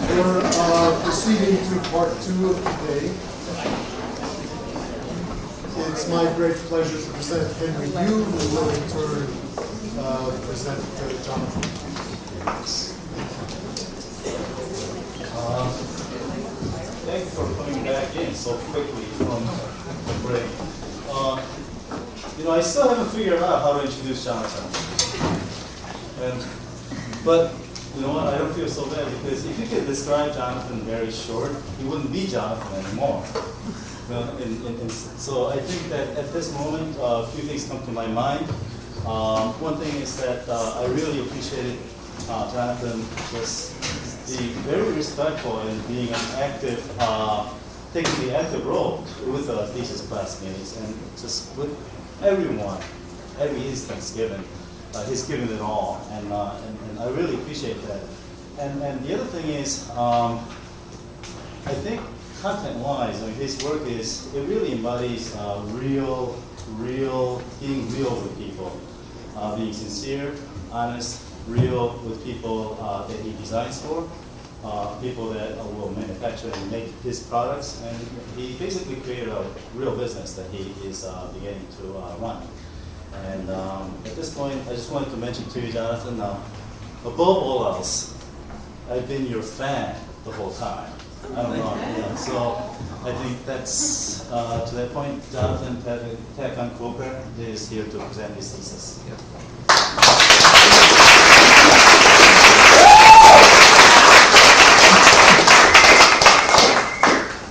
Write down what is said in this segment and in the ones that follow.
We're proceeding to part 2 of today. It's my great pleasure to present Henry Yu, who will in turn present Jonathan. Thank you for coming back in so quickly from the break. I still haven't figured out how to introduce Jonathan. But you know what? I don't feel so bad, because if you could describe Jonathan very short, he wouldn't be Jonathan anymore. So I think that at this moment, a few things come to my mind. One thing is that I really appreciated Jonathan just being very respectful and being an active, taking the active role with the thesis classmates, and just with everyone, every instance given. He's given it all, and I really appreciate that. And the other thing is, I think content-wise, his work it really embodies being real with people, being sincere, honest, real with people that he designs for, people that will manufacture and make his products, and he basically created a real business that he is beginning to run. And at this point, I just wanted to mention to you, Jonathan, above all else, I've been your fan the whole time. I don't know, so I think that's, to that point, Jonathan Tatkon-Coker is here to present his thesis. Yeah.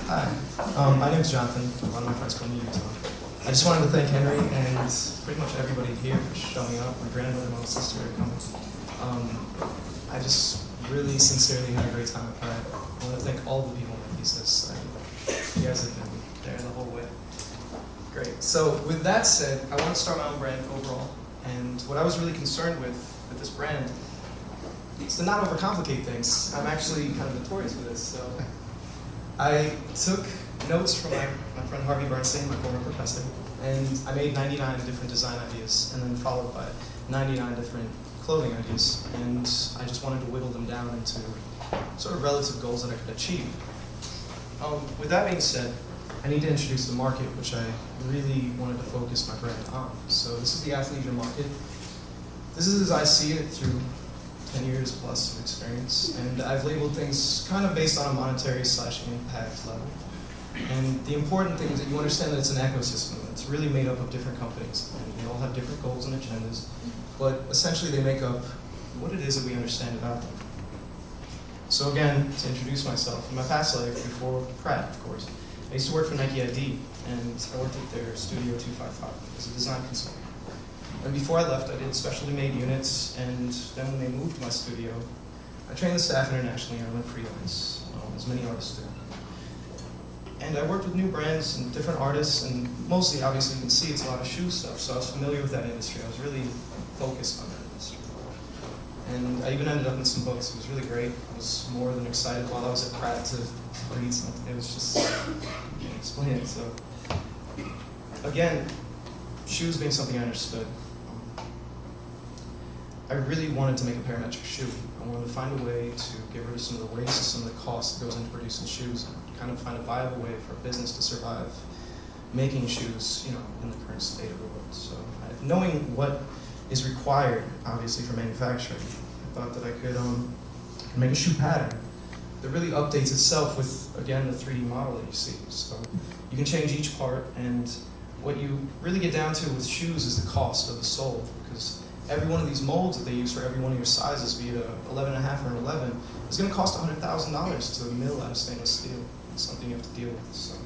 Hi, my name is Jonathan. A lot of my friends call me Utah. I just wanted to thank Henry and pretty much everybody here for showing up. My grandmother, my sister are coming. I just really sincerely had a great time at Pratt. I want to thank all the people in my thesis. You guys have been there the whole way. Great. So with that said, I want to start my own brand overall. And what I was really concerned with this brand is to not overcomplicate things. I'm actually kind of notorious for this. So I took notes from my friend Harvey Bernstein, my former professor, and I made 99 different design ideas, and then followed by 99 different clothing ideas, and I just wanted to whittle them down into sort of relative goals that I could achieve. With that being said, I need to introduce the market, which I really wanted to focus my brand on. So this is the athleisure market. This is as I see it through 10 years plus of experience, and I've labeled things kind of based on a monetary / impact level. And the important thing is that you understand that it's an ecosystem. It's really made up of different companies, and they all have different goals and agendas, but essentially they make up what it is that we understand about them. So again, to introduce myself, in my past life, before Pratt, of course, I used to work for Nike ID, and I worked at their Studio 255 as a design consultant. And before I left, I did specialty made units, and then when they moved to my studio, I trained the staff internationally, and I went freelance, as many artists do. And I worked with new brands and different artists, and mostly, obviously, you can see it's a lot of shoe stuff, so I was familiar with that industry. I was really focused on that industry. And I even ended up in some books. It was really great. I was more than excited while I was at Pratt to read something. It was just, I can't explain it. So, again, shoes being something I understood. I really wanted to make a parametric shoe. I wanted to find a way to get rid of some of the waste, some of the cost that goes into producing shoes, and kind of find a viable way for a business to survive making shoes, in the current state of the world. So, knowing what is required, obviously, for manufacturing, I thought that I could make a shoe pattern that really updates itself with, again, the 3D model that you see. So you can change each part, and what you really get down to with shoes is the cost of the sole, because every one of these molds that they use for every one of your sizes, be it a 11.5 or an 11, is going to cost $100,000 to mill out of stainless steel. It's something you have to deal with. So,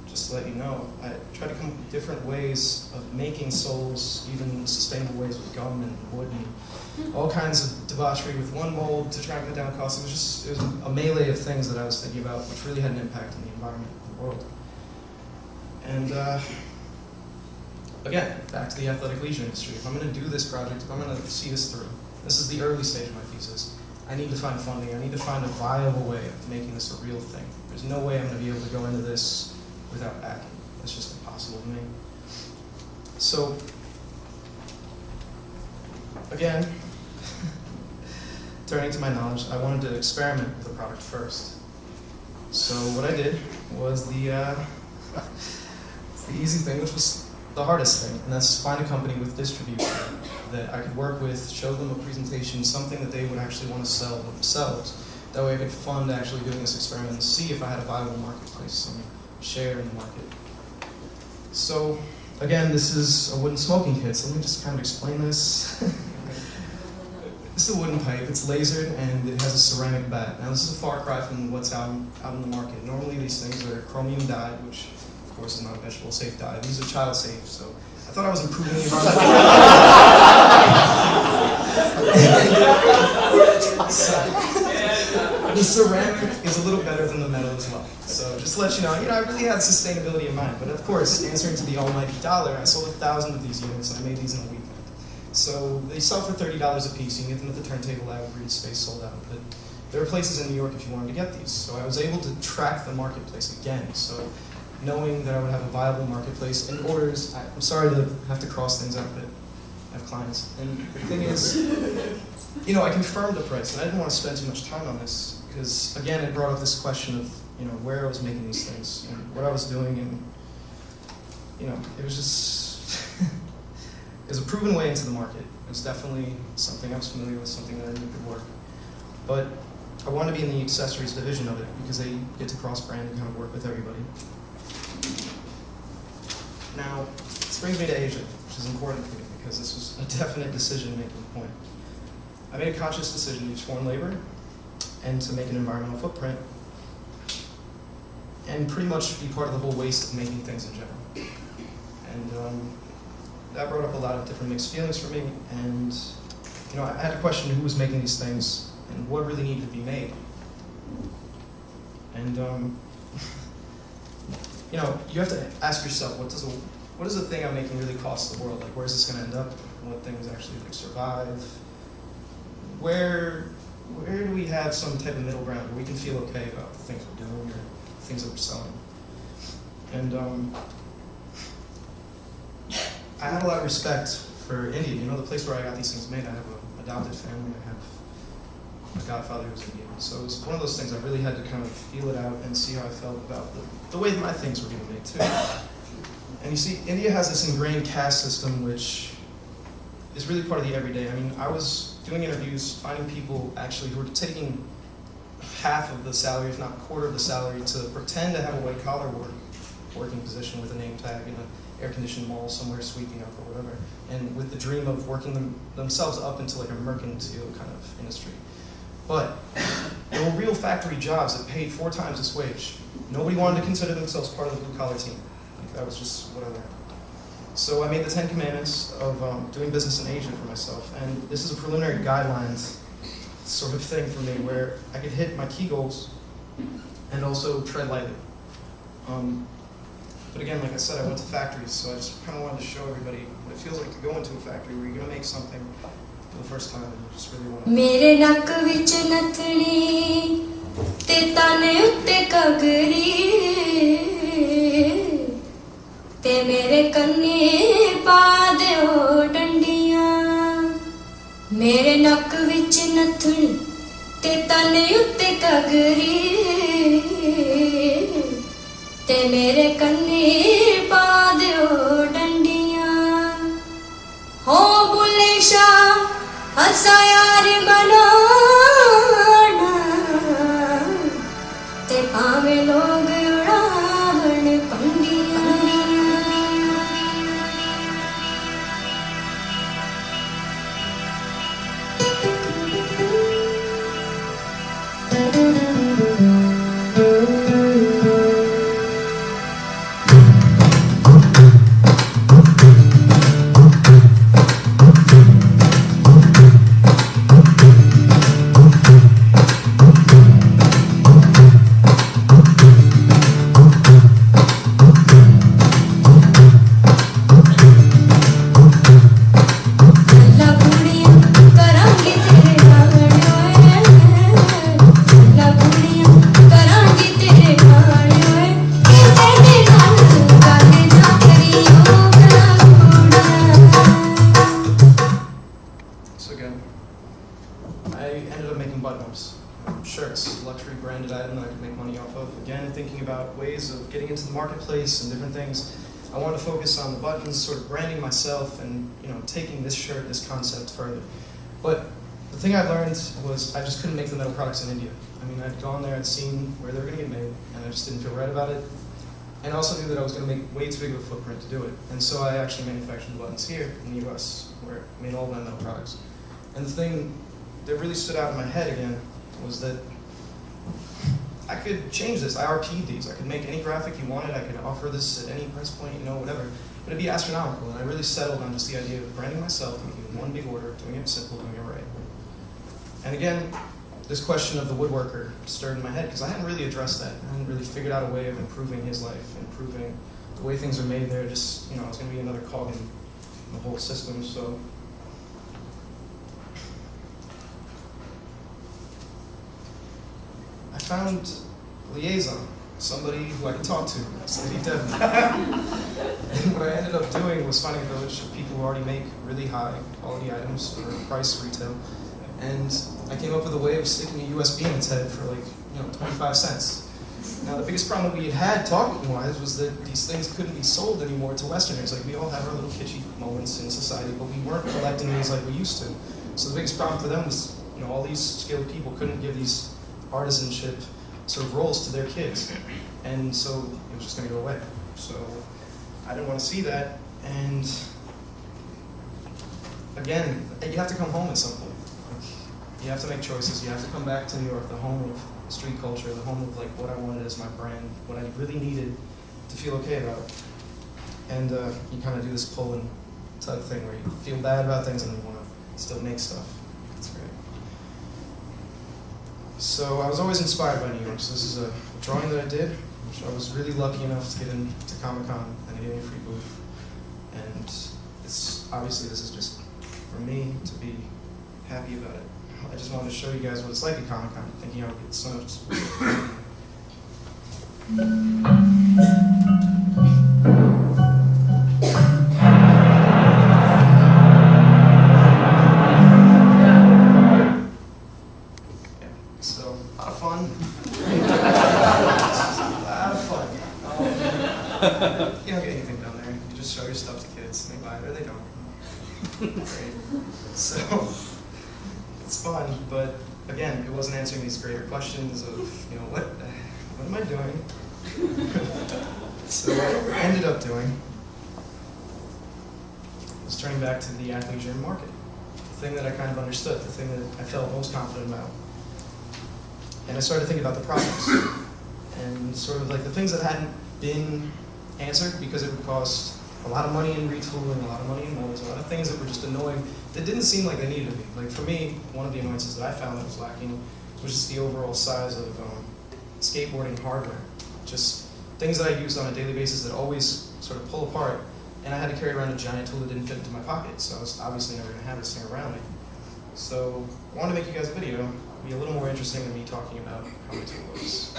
just to let you know, I try to come up with different ways of making soles, even sustainable ways with gum and wood and all kinds of debauchery with one mold to try and cut down costs. It was a melee of things that I was thinking about, which really had an impact on the environment and the world. And again, back to the athletic leisure industry. If I'm going to do this project, if I'm going to see this through, this is the early stage of my thesis. I need to find funding. I need to find a viable way of making this a real thing. There's no way I'm going to be able to go into this without backing. It's just impossible to me. So, again, turning to my knowledge, I wanted to experiment with the product first. So what I did was the easy thing, which was the hardest thing, and that's find a company with distribution that I could work with, show them a presentation, something that they would actually want to sell themselves. That way I could fund actually doing this experiment and see if I had a viable marketplace, some share in the market. So again, this is a wooden smoking kit, so let me just kind of explain this. This is a wooden pipe, it's lasered, and it has a ceramic bat. Now this is a far cry from what's out in the market. Normally these things are chromium dyed, which of course is not a vegetable safe dye. These are child safe, so I thought I was improving the environment. The ceramic is a little better than the metal as well. So just to let you know, I really had sustainability in mind. But of course, answering to the almighty dollar, I sold 1,000 of these units, and I made these in a weekend. So they sell for $30 a piece. You can get them at the turntable out, Reed Space sold out. But there are places in New York if you wanted to get these. So I was able to track the marketplace again. So knowing that I would have a viable marketplace and orders, I'm sorry to have to cross things out, but I have clients. And the thing is, I confirmed the price, and I didn't want to spend too much time on this because, again, it brought up this question of, where I was making these things and what I was doing, and, it was just, it was a proven way into the market. It was definitely something I was familiar with, something that I knew could work. But I wanted to be in the accessories division of it because they get to cross-brand and kind of work with everybody. Now, this brings me to Asia, which is important for me because this was a definite decision-making point. I made a conscious decision to use foreign labor and to make an environmental footprint and pretty much be part of the whole waste of making things in general. And that brought up a lot of different mixed feelings for me, and I had to question who was making these things and what really needed to be made. And you have to ask yourself, what does the thing I'm making really cost the world? Like, where is this going to end up? What things actually survive? Where do we have some type of middle ground where we can feel okay about the things we're doing or things that we're selling? And I had a lot of respect for India. The place where I got these things made. I have an adopted family. I have my godfather who's Indian. So it was one of those things I really had to kind of feel it out and see how I felt about the way my things were getting made too. And you see, India has this ingrained caste system which is really part of the everyday. I mean, I was doing interviews, finding people actually who were taking half of the salary, if not a quarter of the salary, to pretend to have a white-collar working position with a name tag in an air-conditioned mall somewhere sweeping up or whatever, and with the dream of working themselves up into like a mercantile kind of industry. But there were real factory jobs that paid 4 times this wage. Nobody wanted to consider themselves part of the blue-collar team. That was just what I learned. So I made the 10 Commandments of doing business in Asia for myself, and this is a preliminary guidelines sort of thing for me where I could hit my key goals and also tread lightly. But again, like I said, I went to factories, so I just kind of wanted to show everybody what it feels like to go into a factory where you're going to make something for the first time and you just really want to... मेरे नक विच नथनी ते तने उत्ते कगरी ते मेरे कन्ने पा दिओ डंडियां मेरे नक विच नथनी ते तने उत्ते कगरी ते मेरे कन्ने पा दिओ डंडियां हो बुले शाह हसा यार बनाना ते पावे लोग उड़ावन पंडियां branded item that I could make money off of. Again, thinking about ways of getting into the marketplace and different things. I wanted to focus on the buttons, sort of branding myself and taking this shirt, this concept further. But the thing I learned was I just couldn't make the metal products in India. I mean, I'd gone there, I'd seen where they were going to get made, and I just didn't feel right about it. And I also knew that I was going to make way too big of a footprint to do it. And so I actually manufactured the buttons here in the US, where I made all of my metal products. And the thing that really stood out in my head again was that I could change this. I RP'd these. I could make any graphic you wanted. I could offer this at any price point, whatever. But it'd be astronomical. And I really settled on just the idea of branding myself, making one big order, doing it simple, doing it right. And again, this question of the woodworker stirred in my head because I hadn't really addressed that. I hadn't really figured out a way of improving his life, improving the way things are made there. Just, it's going to be another cog in the whole system. So I found a liaison, somebody who I could talk to. It's Lady Devon. And what I ended up doing was finding a village of people who already make really high quality items for price retail. And I came up with a way of sticking a USB in its head for like, 25 cents. Now the biggest problem that we had talking-wise was that these things couldn't be sold anymore to Westerners. Like we all have our little kitschy moments in society, but we weren't collecting these like we used to. So the biggest problem for them was, all these skilled people couldn't give these artisanship sort of roles to their kids. And so it was just going to go away. So I didn't want to see that. And again, you have to come home at some point. You have to make choices. You have to come back to New York, the home of street culture, the home of like what I wanted as my brand, what I really needed to feel okay about it. And you kind of do this pull and tug thing where you feel bad about things and then you want to still make stuff. It's great. So I was always inspired by New York. So this is a drawing that I did, which I was really lucky enough to get into Comic-Con and they gave me a free booth. And it's obviously this is just for me to be happy about it. I just wanted to show you guys what it's like at Comic-Con, thinking I would get so much support. Yeah, so, a lot of fun. You don't get anything down there. You just show your stuff to kids, and they buy it, or they don't. Great. So, it's fun, but again, it wasn't answering these greater questions of, what am I doing? So what I ended up doing was turning back to the athleisure market, the thing that I kind of understood, the thing that I felt most confident about. And I started thinking about the problems and sort of like the things that hadn't been answered because it would cost a lot of money in retooling, a lot of money in molds, a lot of things that were just annoying that didn't seem like they needed to be. Like for me, one of the annoyances that I found that was lacking was just the overall size of skateboarding hardware. Just things that I used on a daily basis that always sort of pull apart, and I had to carry around a giant tool that didn't fit into my pocket, so I was obviously never going to have this thing around me. So I wanted to make you guys a video, be a little more interesting than me talking about how my tool works.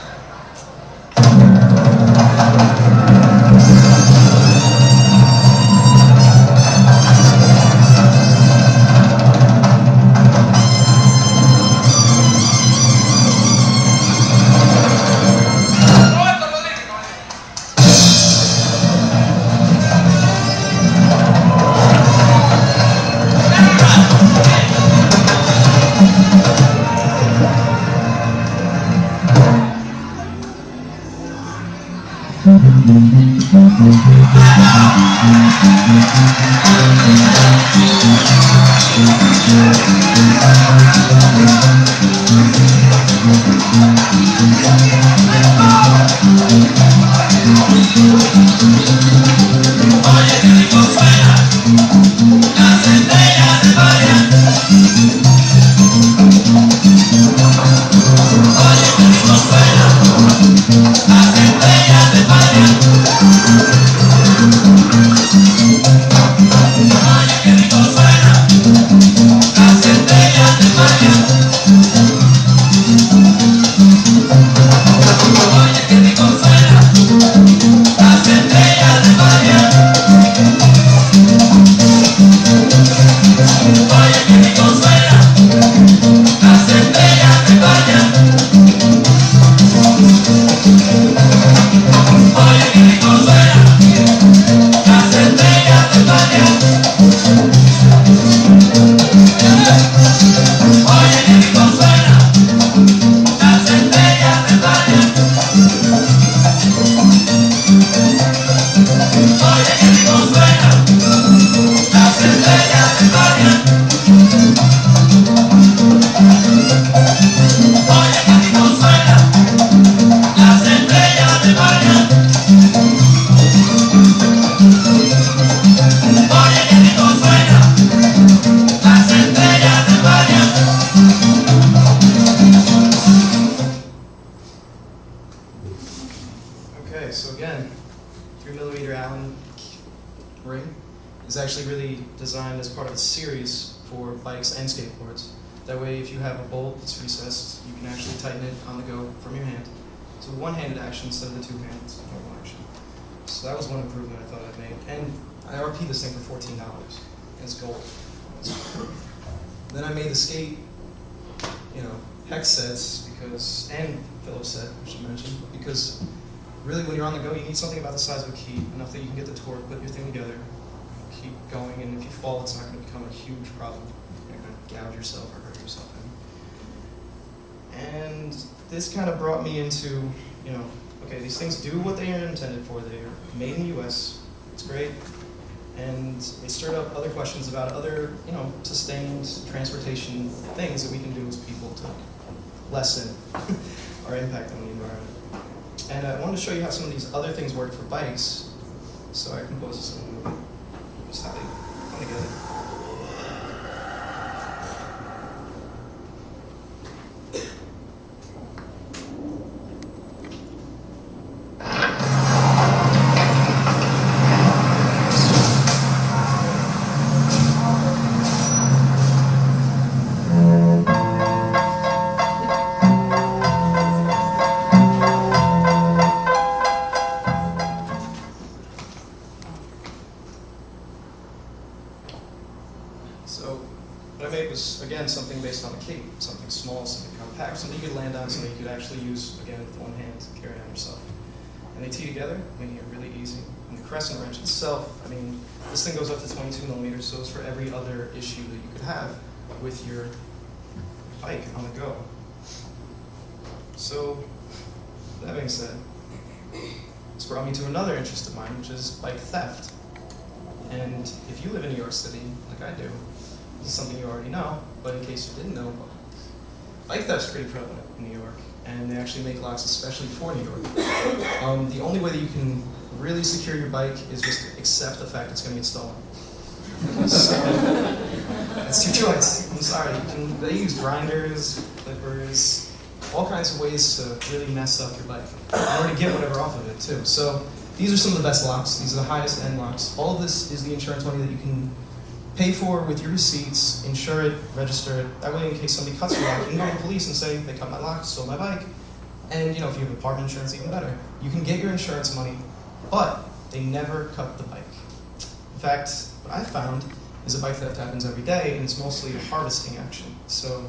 Okay, so again, 3mm Allen ring is actually really designed as part of a series for bikes and skateboards. That way, if you have a bolt that's recessed, you can actually tighten it on the go from your hand. So one-handed action instead of the two-handed normal action. So that was one improvement I thought I made. And I RP'd this thing for $14. And it's gold. Then I made the skate, hex sets because, and Phillips set, I should mention, because really when you're on the go, you need something about the size of a key, enough that you can get the torque, put your thing together, keep going, and if you fall, it's not going to become a huge problem. You're not going to gouge yourself or hurt yourself. And this kind of brought me into, okay, these things do what they are intended for. They are made in the US. It's great. And it stirred up other questions about other, sustained transportation things that we can do as people to lessen our impact on the environment. And I wanted to show you how some of these other things work for bikes. So I composed this in a movie. Just how they come together. So what I made was, again, something based on a cape, something small, something compact, something you could land on, something you could actually use, again, with one hand to carry on yourself. And they tee together, making it really easy. And the crescent wrench itself, this thing goes up to 22mm, so it's for every other issue that you could have with your bike on the go. So, that being said, this brought me to another interest of mine, which is bike theft. And if you live in New York City, like I do, this is something you already know, but in case you didn't know, bike theft's pretty prevalent in New York, and they actually make locks especially for New York. The only way that you can really secure your bike is just to accept the fact it's going to get stolen. So, that's your choice. I'm sorry. They use grinders, clippers, all kinds of ways to really mess up your bike in order to get whatever off of it, too. So these are some of the best locks. These are the highest end locks. All of this is the insurance money that you can pay for with your receipts, insure it, register it. That way, in case somebody cuts your lock, you can go to the police and say, they cut my lock, stole my bike. And if you have apartment insurance, even better. You can get your insurance money, but they never cut the bike. In fact, what I found is that bike theft happens every day, and it's mostly a harvesting action. So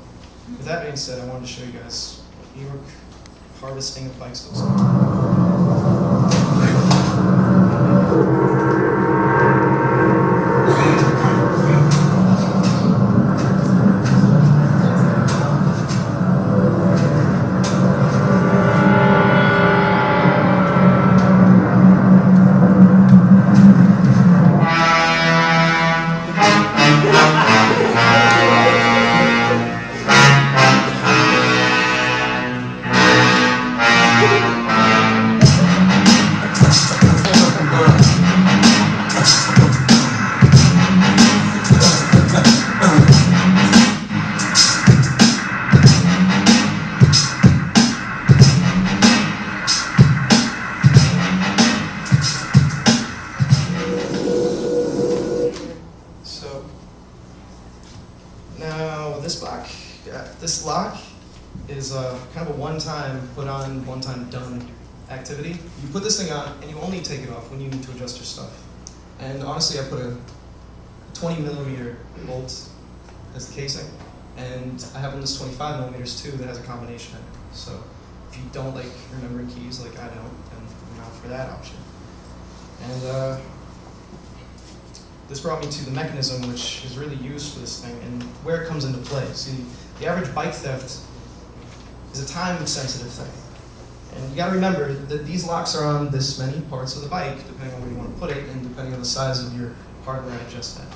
with that being said, I wanted to show you guys what New York harvesting of bikes looks like. This lock is kind of a one-time put on, one-time done activity. You put this thing on, and you only take it off when you need to adjust your stuff. And honestly, I put a 20mm bolt as the casing, and I have one that's 25mm too that has a combination in it. So if you don't like remembering keys like I don't, then I'm out for that option. And this brought me to the mechanism which is really used for this thing and where it comes into play. See, the average bike theft is a time-sensitive thing. And you gotta remember that these locks are on this many parts of the bike, depending on where you want to put it and depending on the size of your hardware to adjust that.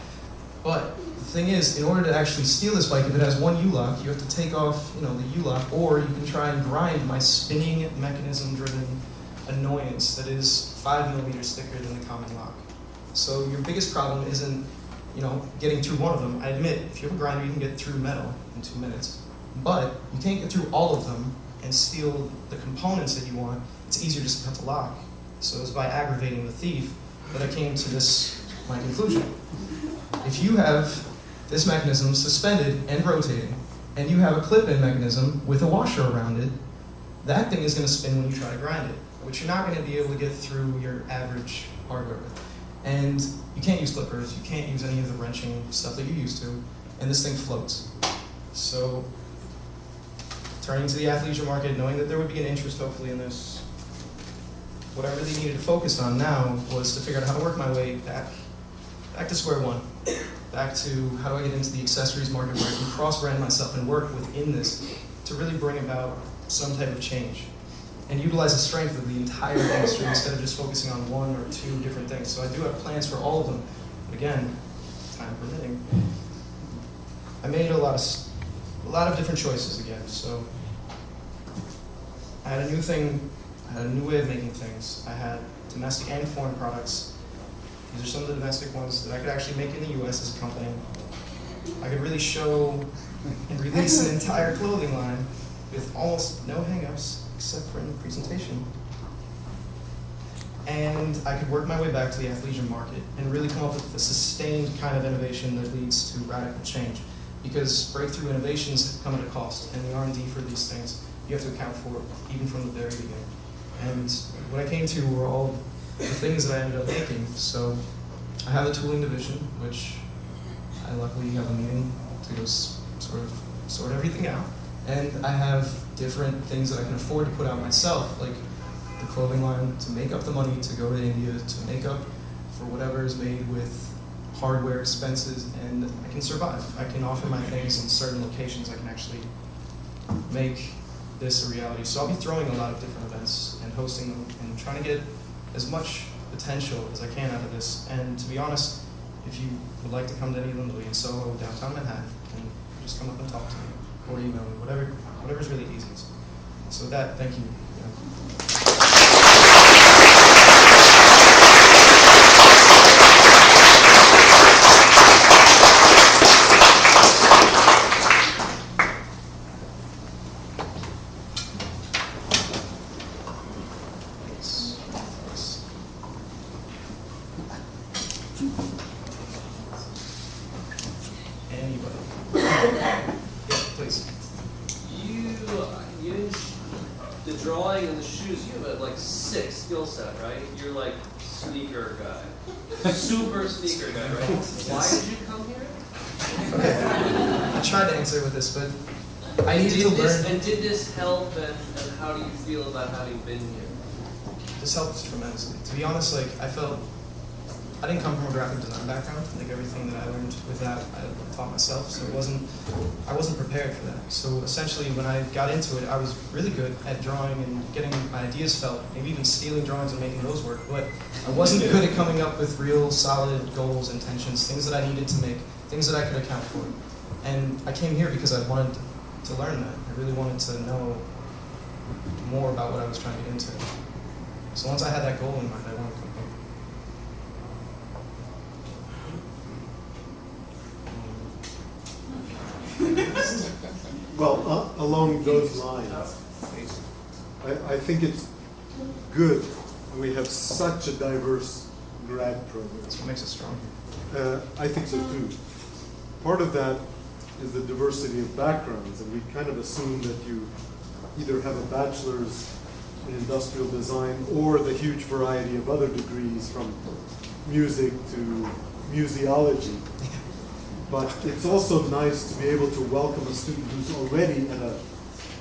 But the thing is, in order to actually steal this bike, if it has one U-lock, you have to take off, the U-lock, or you can try and grind my spinning mechanism-driven annoyance that is 5mm thicker than the common lock. So your biggest problem isn't, getting through one of them. I admit, if you have a grinder, you can get through metal in 2 minutes. But you can't get through all of them and steal the components that you want. It's easier just to cut the lock So it was by aggravating the thief that I came to my conclusion. If you have this mechanism suspended and rotating, and you have a clip-in mechanism with a washer around it, that thing is going to spin when you try to grind it, which you're not going to be able to get through your average hardware with. And you can't use clippers, you can't use any of the wrenching stuff that you're used to, and this thing floats. So, turning to the athleisure market, knowing that there would be an interest hopefully in this, what I really needed to focus on now was to figure out how to work my way back to square one. Back to how do I get into the accessories market where I can cross-brand myself and work within this to really bring about some type of change and utilize the strength of the entire industry instead of just focusing on one or two different things. So I do have plans for all of them, but again, time permitting. I made a lot of different choices again. So I had a new thing, I had a new way of making things. I had domestic and foreign products. These are some of the domestic ones that I could actually make in the US as a company. I could really show and release an entire clothing line with almost no hang-ups except for in the presentation. And I could work my way back to the athleisure market and really come up with a sustained kind of innovation that leads to radical change. Because breakthrough innovations come at a cost, and the R&D for these things, you have to account for even from the very beginning. And what I came to were all the things that I ended up making. So I have a tooling division, which I luckily have a meeting to go sort everything out. And I have different things that I can afford to put out myself, like the clothing line to make up the money to go to India to make up for whatever is made with hardware expenses, and I can survive. I can offer my things in certain locations. I can actually make this a reality. So I'll be throwing a lot of different events and hosting them and trying to get as much potential as I can out of this. And to be honest, if you would like to come to any of them, they'll be in Soho, downtown Manhattan, and just come up and talk to me or email me, whatever's really easy. So with that, thank you. The drawing and the shoes, you have like 6 skill set, right? You're like sneaker guy, super sneaker guy, right? Why did you come here? I tried to answer with this, but I needed to learn. And did this help, and how do you feel about having been here? This helped tremendously. To be honest, like I didn't come from a graphic design background. Like everything that I learned with that, I taught myself. So I wasn't prepared for that. So essentially, when I got into it, I was really good at drawing and getting my ideas felt, maybe even stealing drawings and making those work. But I wasn't good at coming up with real solid goals, intentions, things that I needed to make, things that I could account for. And I came here because I wanted to learn that. I really wanted to know more about what I was trying to get into. So once I had that goal in mind, I wanted to come here. Well, along those lines, I think it's good we have such a diverse grad program. That's what makes it strong. I think so too. Part of that is the diversity of backgrounds, and we kind of assume that you either have a bachelor's in industrial design or the huge variety of other degrees from music to museology. But it's also nice to be able to welcome a student who's already at a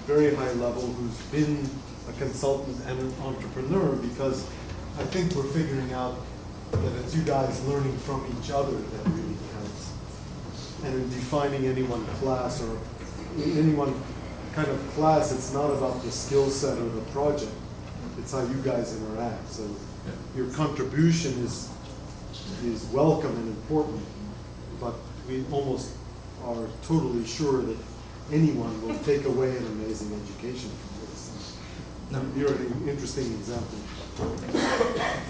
very high level, who's been a consultant and an entrepreneur, because I think we're figuring out that it's you guys learning from each other that really counts. And in defining any one class or any one kind of class, it's not about the skill set or the project. It's how you guys interact. So your contribution is welcome and important, but we almost are totally sure that anyone will take away an amazing education from this. No. You're an interesting example.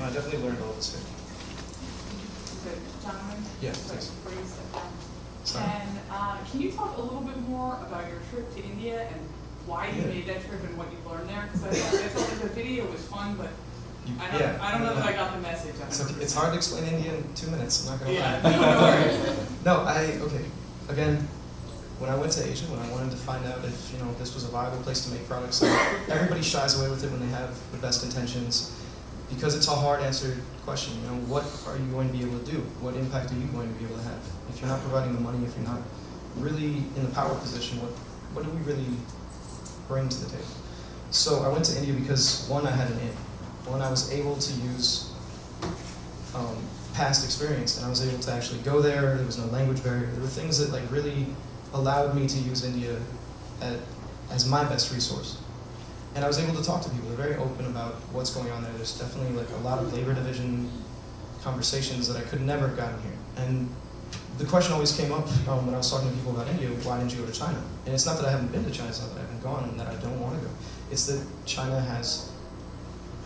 I definitely learned all this here. So, Jonathan? Yeah, so please. before you sit down, Sorry. can you talk a little bit more about your trip to India and why you made that trip and what you learned there? Because I thought like the video was fun, but I don't know that I got the message. It's hard to explain India in 2 minutes, I'm not going to Yeah, lie. no worries. No, okay. Again, when I went to Asia, when I wanted to find out if this was a viable place to make products, everybody shies away with it when they have the best intentions, because it's a hard answered question. What are you going to be able to do? What impact are you going to be able to have? If you're not providing the money, if you're not really in the power position, what do we really bring to the table? So I went to India because, one, I had an in. One, I was able to use past experience, and I was able to actually go there. There was no language barrier. There were things that really allowed me to use India as my best resource. And I was able to talk to people. They're very open about what's going on there. There's definitely a lot of labor division conversations that I could never have gotten here. And the question always came up when I was talking to people about India: why didn't you go to China? And it's not that I haven't been to China, it's not that I haven't gone and that I don't want to go. It's that China has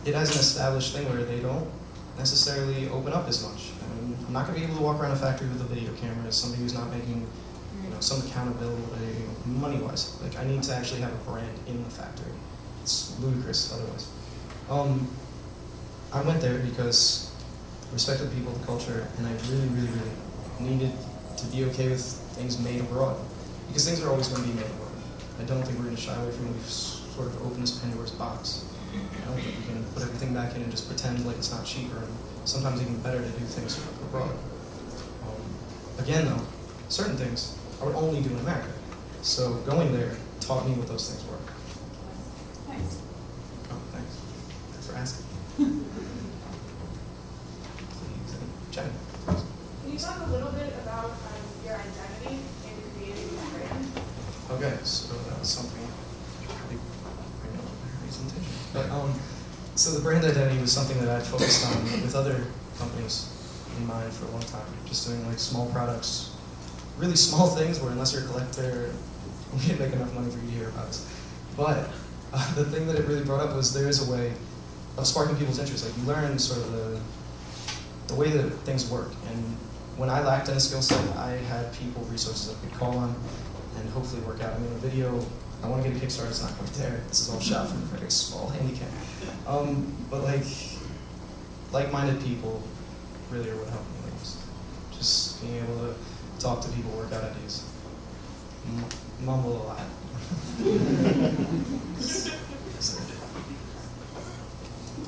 an established thing where they don't necessarily open up as much. I'm not going to be able to walk around a factory with a video camera as somebody who's not making some accountability money-wise. I need to actually have a brand in the factory. It's ludicrous otherwise. I went there because I respected the people, the culture, and I really, really, really needed to be okay with things made abroad. Because things are always going to be made abroad. I don't think we're going to shy away from it. We've sort of opened this Pandora's box. I don't think we can put everything back in and just pretend like it's not cheaper, and sometimes even better to do things abroad. Again though, certain things I would only do in America. So going there taught me what those things were. Thanks. Oh, thanks. Thanks for asking. Please, Jen. Can you talk a little bit about your identity in creating the brand? Okay, so that was something I think bring up my presentation. But so the brand identity was something that I focused on with other companies in mind for a long time. Just doing small products, really small things where unless you're a collector, we didn't make enough money for you to hear about us. But the thing that it really brought up was there is a way of sparking people's interest. You learn sort of the way that things work. And when I lacked in a skill set, I had people, resources I could call on and hopefully work out. I mean, the video, I want to get a Kickstarter, it's not quite there. This is all shot from a very small handicap. But like-minded people really are what helped me the most. Just being able to talk to people, work out ideas. Mumble a lot.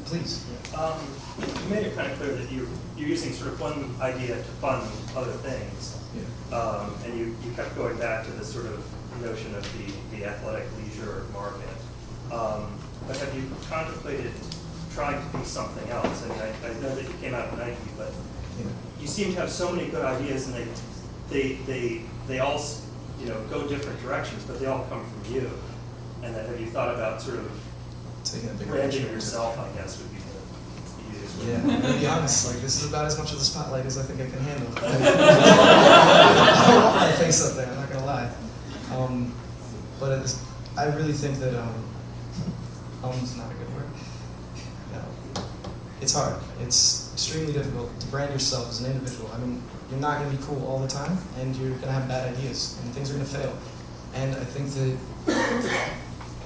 Please. You made it kind of clear that you're using sort of one idea to fund other things. Yeah. And you kept going back to this sort of notion of the athletic leisure market. But have you contemplated trying to be something else? I mean, I know that you came out of Nike, but you seem to have so many good ideas, and they all go different directions, but they all come from you. And then have you thought about sort of Taking a bigger branding picture. yourself, I guess, would be the easiest way. Yeah, I'm gonna be honest, this is about as much of the spotlight as I think I can handle. I don't want my face up there, I'm not gonna lie. But I really think that is not a good word. No. It's hard. It's extremely difficult to brand yourself as an individual. I mean, you're not gonna be cool all the time, and you're gonna have bad ideas, and things are gonna fail. And I think that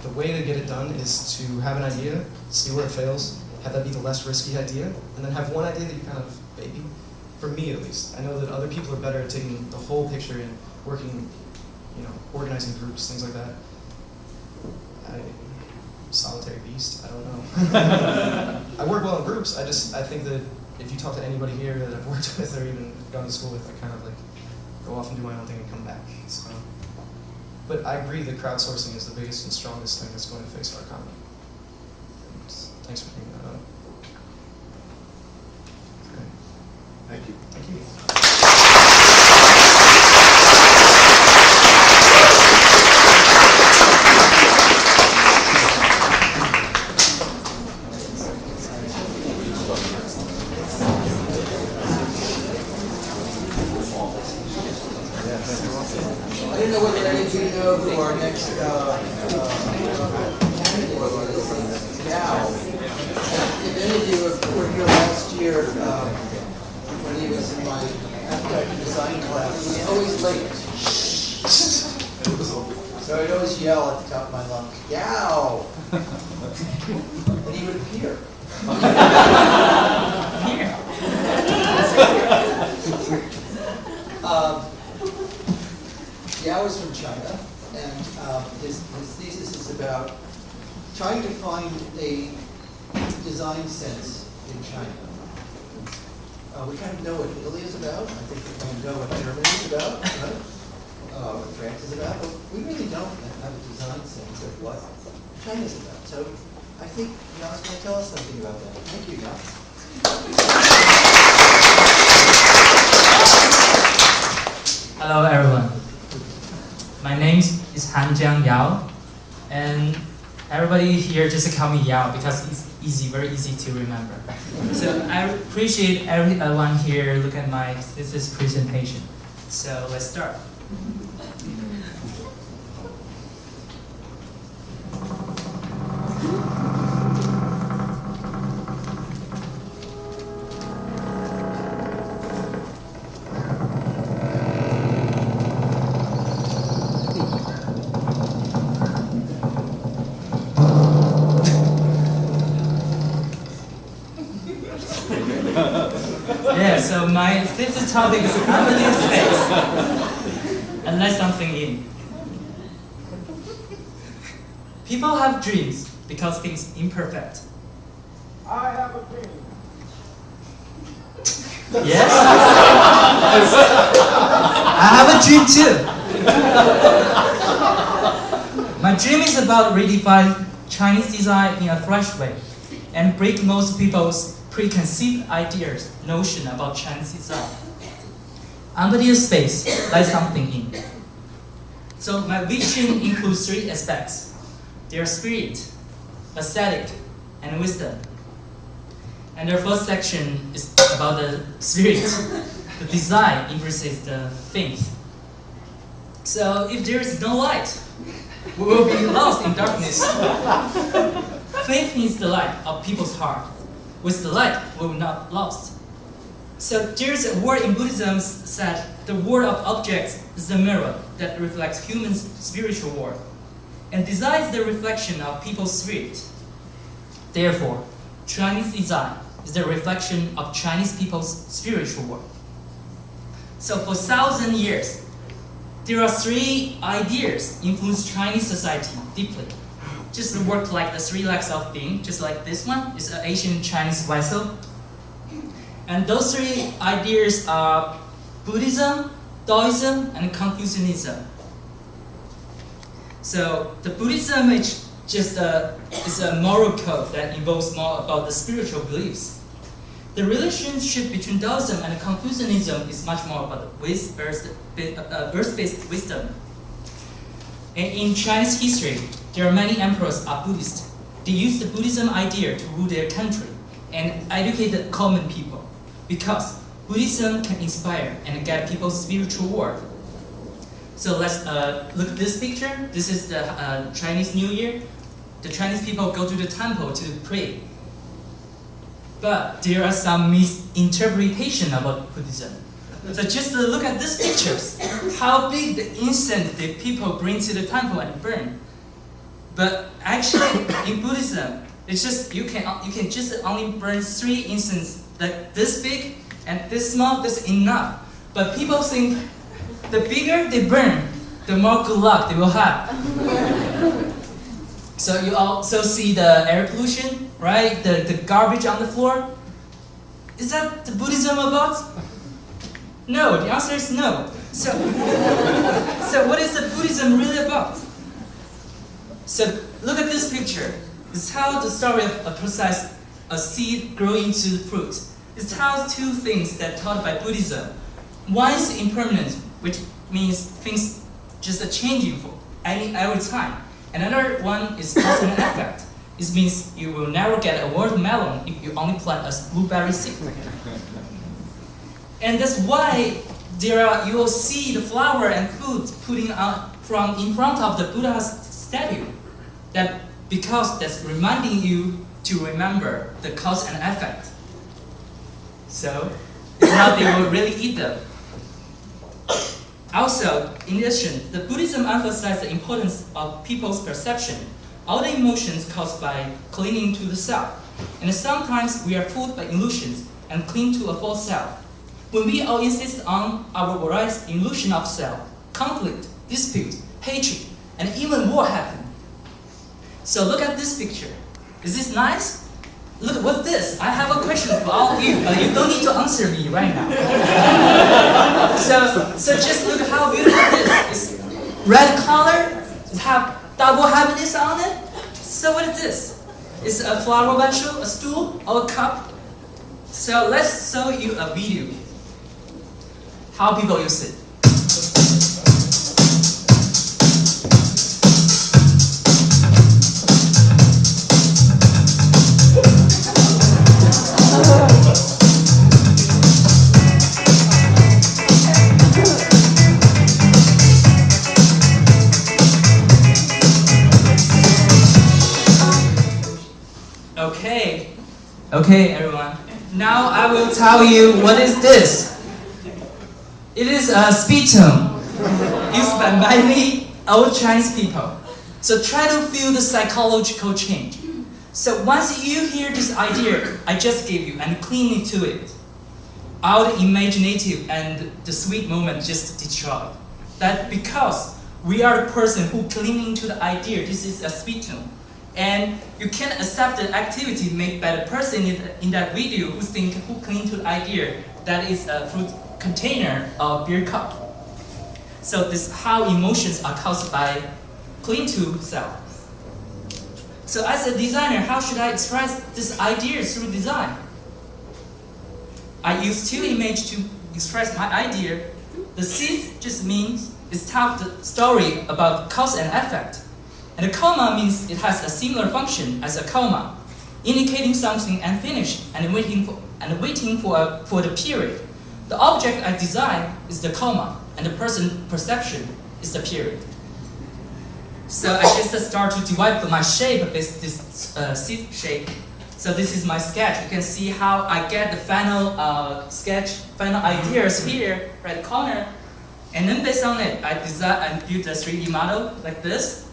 the way to get it done is to have an idea, see where it fails, have that be the less risky idea, and then have one idea that you kind of baby. For me, at least, I know that other people are better at taking the whole picture and working, organizing groups, things like that. Solitary beast, I don't know. I work well in groups. I think that if you talk to anybody here that I've worked with or even gone to school with, I kind of go off and do my own thing and come back. So. But I agree that crowdsourcing is the biggest and strongest thing that's going to face our economy. And thanks for bringing that up. Okay. Thank you. Thank you. I don't know whether any of you know who our next candidate is. Gal. If any of you were here last year when he was in my abstract design class, he was always late. So I'd always yell at the top of my lungs, "Gal!" And he would appear. design sense in China. We kind of know what Italy is about. I think we kind of know what Germany is about, right? What France is about, but we really don't have a design sense of what China is about. So I think Yas might tell us something about that. Thank you, Yas. Hello, everyone. My name is Hanjiang Yao, and everybody here just call me Yao because it's easy, very easy to remember. So I appreciate everyone here look at my thesis presentation. So let's start. Yeah, so my thesis topic is empathy in space. And let something in. People have dreams because things imperfect. I have a dream. Yes? I have a dream too. My dream is about redefining Chinese design in a fresh way and break most people's preconceived ideas, notion about Chinese design. Empathy of space, let something in. So my vision includes three aspects: their spirit, aesthetic, and wisdom. And their first section is about the spirit. The design embraces the faith. So if there is no light, we will be lost in darkness. Faith means the light of people's heart. With the light, we will not lost. So there's a word in Buddhism said the world of objects is the mirror that reflects humans' spiritual world, and design is the reflection of people's spirit. Therefore, Chinese design is the reflection of Chinese people's spiritual world. So for 1,000 years, there are three ideas influence Chinese society deeply. Just work like the three legs of being, just like this one is an ancient Chinese vessel. And those three ideas are Buddhism, Taoism, and Confucianism. So the Buddhism is just is a moral code that involves more about the spiritual beliefs. The relationship between Taoism and Confucianism is much more about birth-based wisdom. And in Chinese history, there are many emperors are Buddhist. They use the Buddhism idea to rule their country and educate the common people, because Buddhism can inspire and guide people's spiritual world. So let's look at this picture. This is the Chinese New Year. The Chinese people go to the temple to pray. But there are some misinterpretation about Buddhism. So just look at these pictures. How big the incense the people bring to the temple and burn. But actually, in Buddhism, it's just you can just only burn 3 incense like this big and this small. That's enough. But people think the bigger they burn, the more good luck they will have. So you also see the air pollution, right? The garbage on the floor. Is that the Buddhism about? No, the answer is no. So what is the Buddhism really about? So look at this picture. It's how the story of a process, a seed growing into the fruit. It tells 2 things that taught by Buddhism. One is impermanent, which means things just are changing for every time. Another one is cause and effect. It means you will never get a watermelon if you only plant a blueberry seed. And that's why you will see the flower and food putting out from in front of the Buddha's statue. Because that's reminding you to remember the cause and effect. So it's not they will really eat them. Also, in addition, the Buddhism emphasizes the importance of people's perception, all the emotions caused by clinging to the self. And sometimes we are fooled by illusions and cling to a false self. When we all insist on our various illusion of self, conflict, dispute, hatred, and even war happen. So look at this picture. Is this nice? Look, what's this? I have a question for all of you. You don't need to answer me right now. so just look how beautiful it is. It's red color. It have double happiness on it. So what is this? It's a flower vessel, a stool, or a cup. So let's show you a video. How people use it. Okay, everyone. Now I will tell you what is this. It is a speed tone used by many old Chinese people. So try to feel the psychological change. So once you hear this idea I just gave you and cling to it, all the imaginative and the sweet moment just destroyed. That because we are the person who clinging to the idea, this is a speed tone. And you can accept the activity made by the person in that video who cling to the idea that is a fruit container or beer cup. So this is how emotions are caused by cling to self. So as a designer, how should I express this idea through design? I use two images to express my idea. The seed just means it's tells the story about cause and effect. And the comma means it has a similar function as a comma, indicating something unfinished and waiting for the period. The object I design is the comma, and the person's perception is the period. So I just start to develop my shape with this seed shape. So this is my sketch. You can see how I get the final sketch, final ideas here, right corner. And then based on it, I design and build a 3D model like this.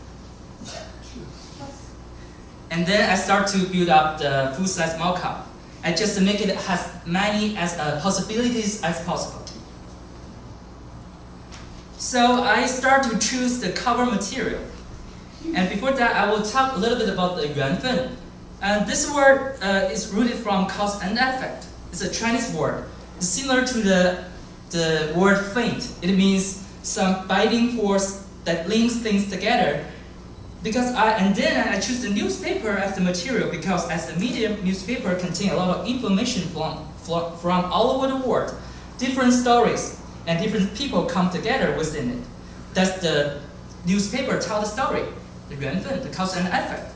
And then I start to build up the full-size mock-up. I just make it as many as possibilities as possible. So I start to choose the cover material. And before that, I will talk a little bit about the 缘分. And this word is rooted from cause and effect. It's a Chinese word. It's similar to the word feint. It means some binding force that links things together. And then I choose the newspaper as the material because as the medium, newspaper contains a lot of information from all over the world. Different stories and different people come together within it. That's the newspaper tell the story, the 缘分, the cause and effect.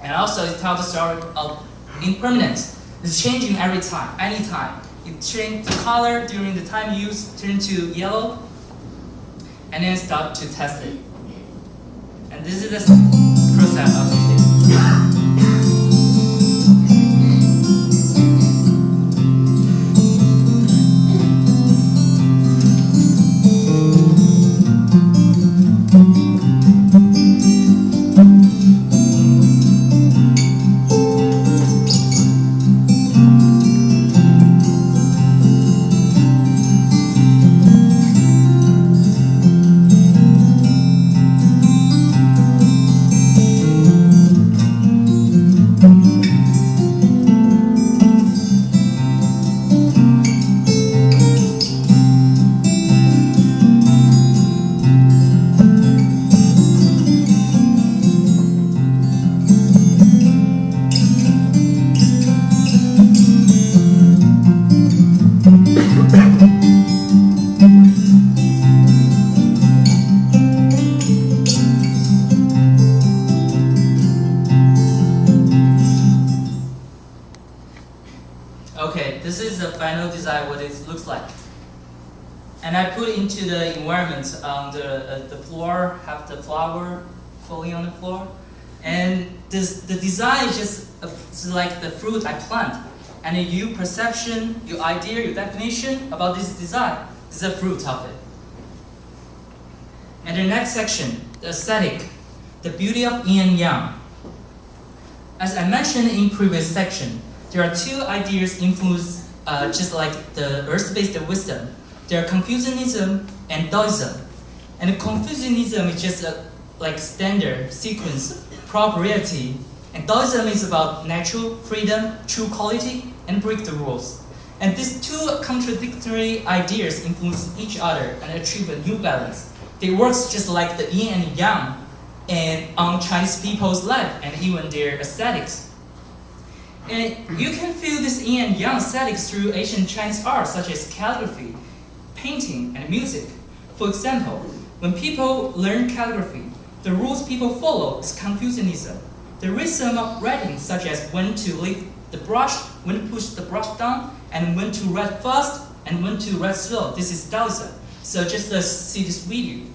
And also it tells the story of impermanence. It's changing every time, anytime. You change the color during the time you use, turn to yellow, and then start to test it. And this is the process of it. What it looks like. And I put into the environment on the floor, have the flower falling on the floor. And the design is just like the fruit I plant. And your perception, your idea, your definition about this design is the fruit of it. And the next section, the aesthetic, the beauty of yin and yang. As I mentioned in previous section, there are two ideas influence just like the earth-based wisdom. There are Confucianism and Taoism. And Confucianism is just like standard, sequence, probability, And Taoism is about natural freedom, true quality, and break the rules. And these two contradictory ideas influence each other and achieve a new balance. They work just like the yin and yang and on Chinese people's life and even their aesthetics. And you can feel this yin and yang aesthetics through ancient Chinese art such as calligraphy, painting, and music. For example, when people learn calligraphy, the rules people follow is Confucianism. The rhythm of writing, such as when to lift the brush, when to push the brush down, and when to write fast, and when to write slow. This is Taoism. So just let's see this video.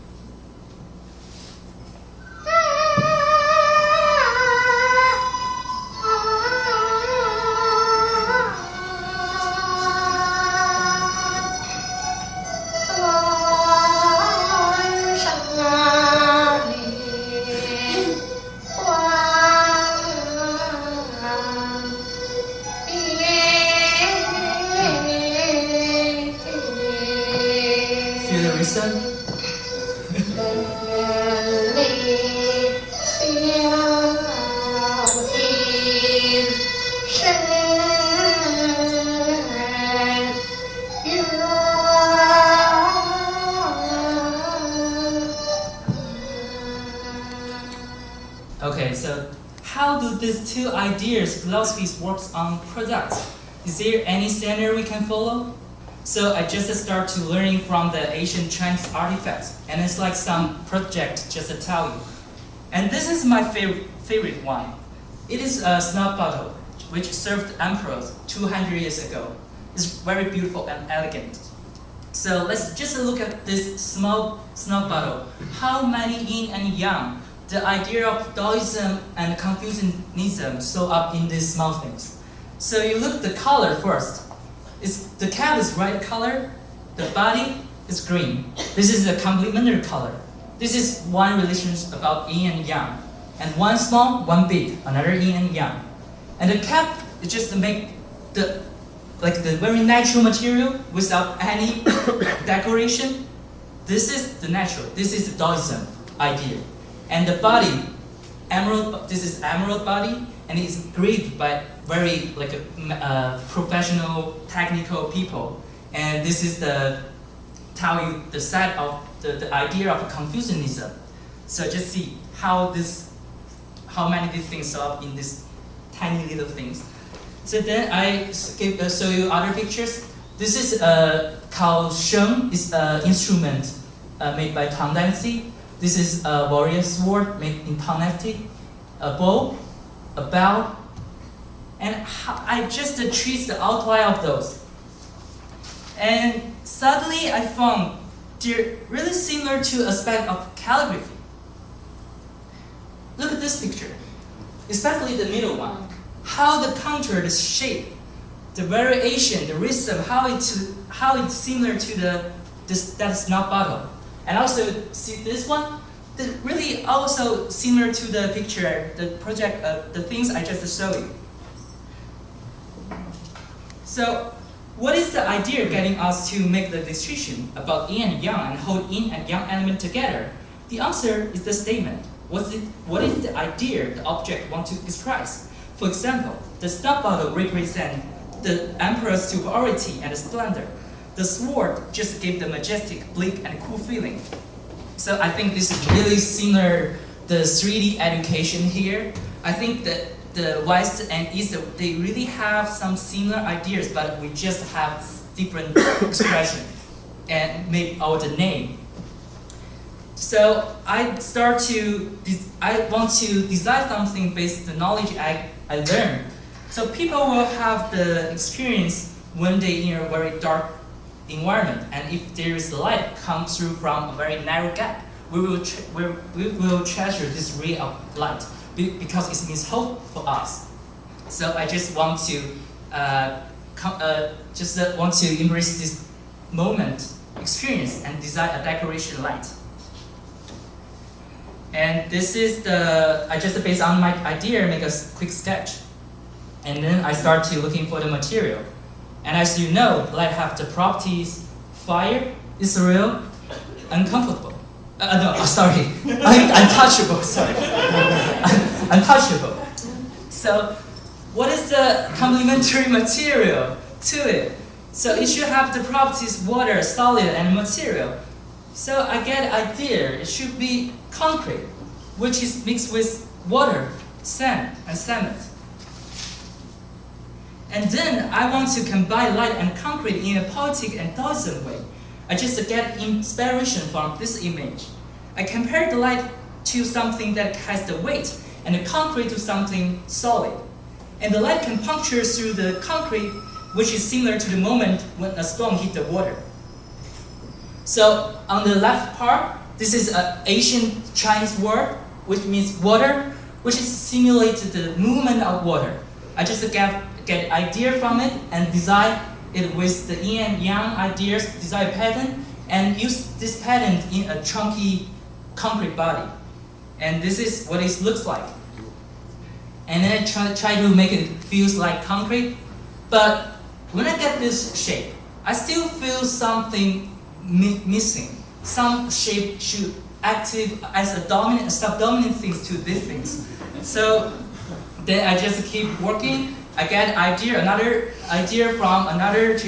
Okay, so how do these two ideas, philosophies, works on products? Is there any standard we can follow? So I just start to learning from the ancient Chinese artifacts, and it's like some project just to tell you. And this is my favorite one. It is a snuff bottle, which served emperors 200 years ago. It's very beautiful and elegant. So let's just look at this small snuff bottle. How many yin and yang, the idea of Taoism and Confucianism show up in these small things. So you look at the color first. The cap is red color, the body is green. This is a complementary color. This is one relation about yin and yang. And one small, one big, another yin and yang. And the cap is just to make the very natural material without any decoration. This is the natural, this is the Taoism idea. And the body, emerald, this is emerald body, and it's gripped by very professional, technical people. And this is tell you the side of the idea of Confucianism. So just see how many these things show up in these tiny little things. So then I show you other pictures. This is called sheng. It's an instrument made by Tang Dynasty. This is a warrior sword made in Tang Dynasty. A bow, a bell, and I just traced the outline of those. And suddenly I found they're really similar to aspect of calligraphy. Look at this picture, especially the middle one. How the contour, the shape, the variation, the rhythm, how it's similar to that snuff bottle. And also see this one, really also similar to the picture, the project, the things I just showed you. So what is the idea getting us to make the distinction about yin and yang and hold yin and yang element together? The answer is the statement. What is the idea the object wants to express? For example, the snuff bottle represents the emperor's superiority and splendor. The sword just gave the majestic, bleak, and cool feeling. So I think this is really similar, the 3D education here. I think that the West and East, they really have some similar ideas, but we just have different expression and made our the name. So I want to design something based on the knowledge I learned. So people will have the experience when they in a very dark environment, and if there is light come through from a very narrow gap, we will treasure this ray of light because it means hope for us. So I just want to embrace this moment, experience, and design a decoration light. And this is I just based on my idea make a quick sketch, and then I start to looking for the material. And as you know, light have the properties, fire, Israel, uncomfortable. Untouchable, sorry. Untouchable. So what is the complementary material to it? So it should have the properties water, solid, and material. So I get an idea, it should be concrete, which is mixed with water, sand, and cement. And then I want to combine light and concrete in a poetic and Taoism way. I just get inspiration from this image. I compare the light to something that has the weight, and the concrete to something solid. And the light can puncture through the concrete, which is similar to the moment when a storm hit the water. So on the left part, this is an ancient Chinese word, which means water, which is simulated the movement of water. I just get idea from it and design it with the yin and yang ideas, design pattern, and use this pattern in a chunky concrete body. And this is what it looks like. And then I try to make it feels like concrete, but when I get this shape, I still feel something missing. Some shape should active as a dominant, subdominant things to these things. So then I just keep working. I get another idea from another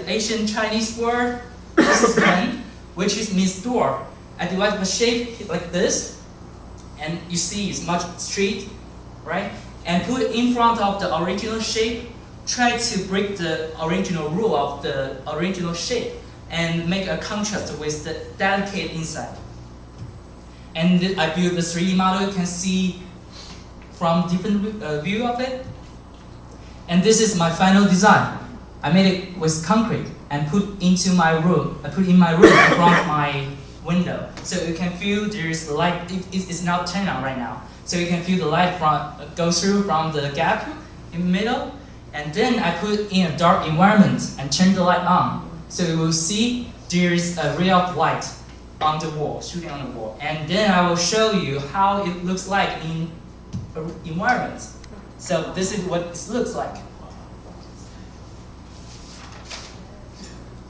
Asian Chinese word. This is ren, which means door. I divide the shape like this, and you see it's much straight, right? And put it in front of the original shape. Try to break the original rule of the original shape and make a contrast with the delicate inside. And I built the 3D model. You can see from different view of it. And this is my final design. I made it with concrete and put into my room. I put in my room in front of my window, so you can feel there's the light. It's not turned on right now, so you can feel the light go through from the gap in the middle. And then I put in a dark environment and turn the light on, so you will see there's a ray of light on the wall, shooting on the wall. And then I will show you how it looks like in an environment. So this is what it looks like.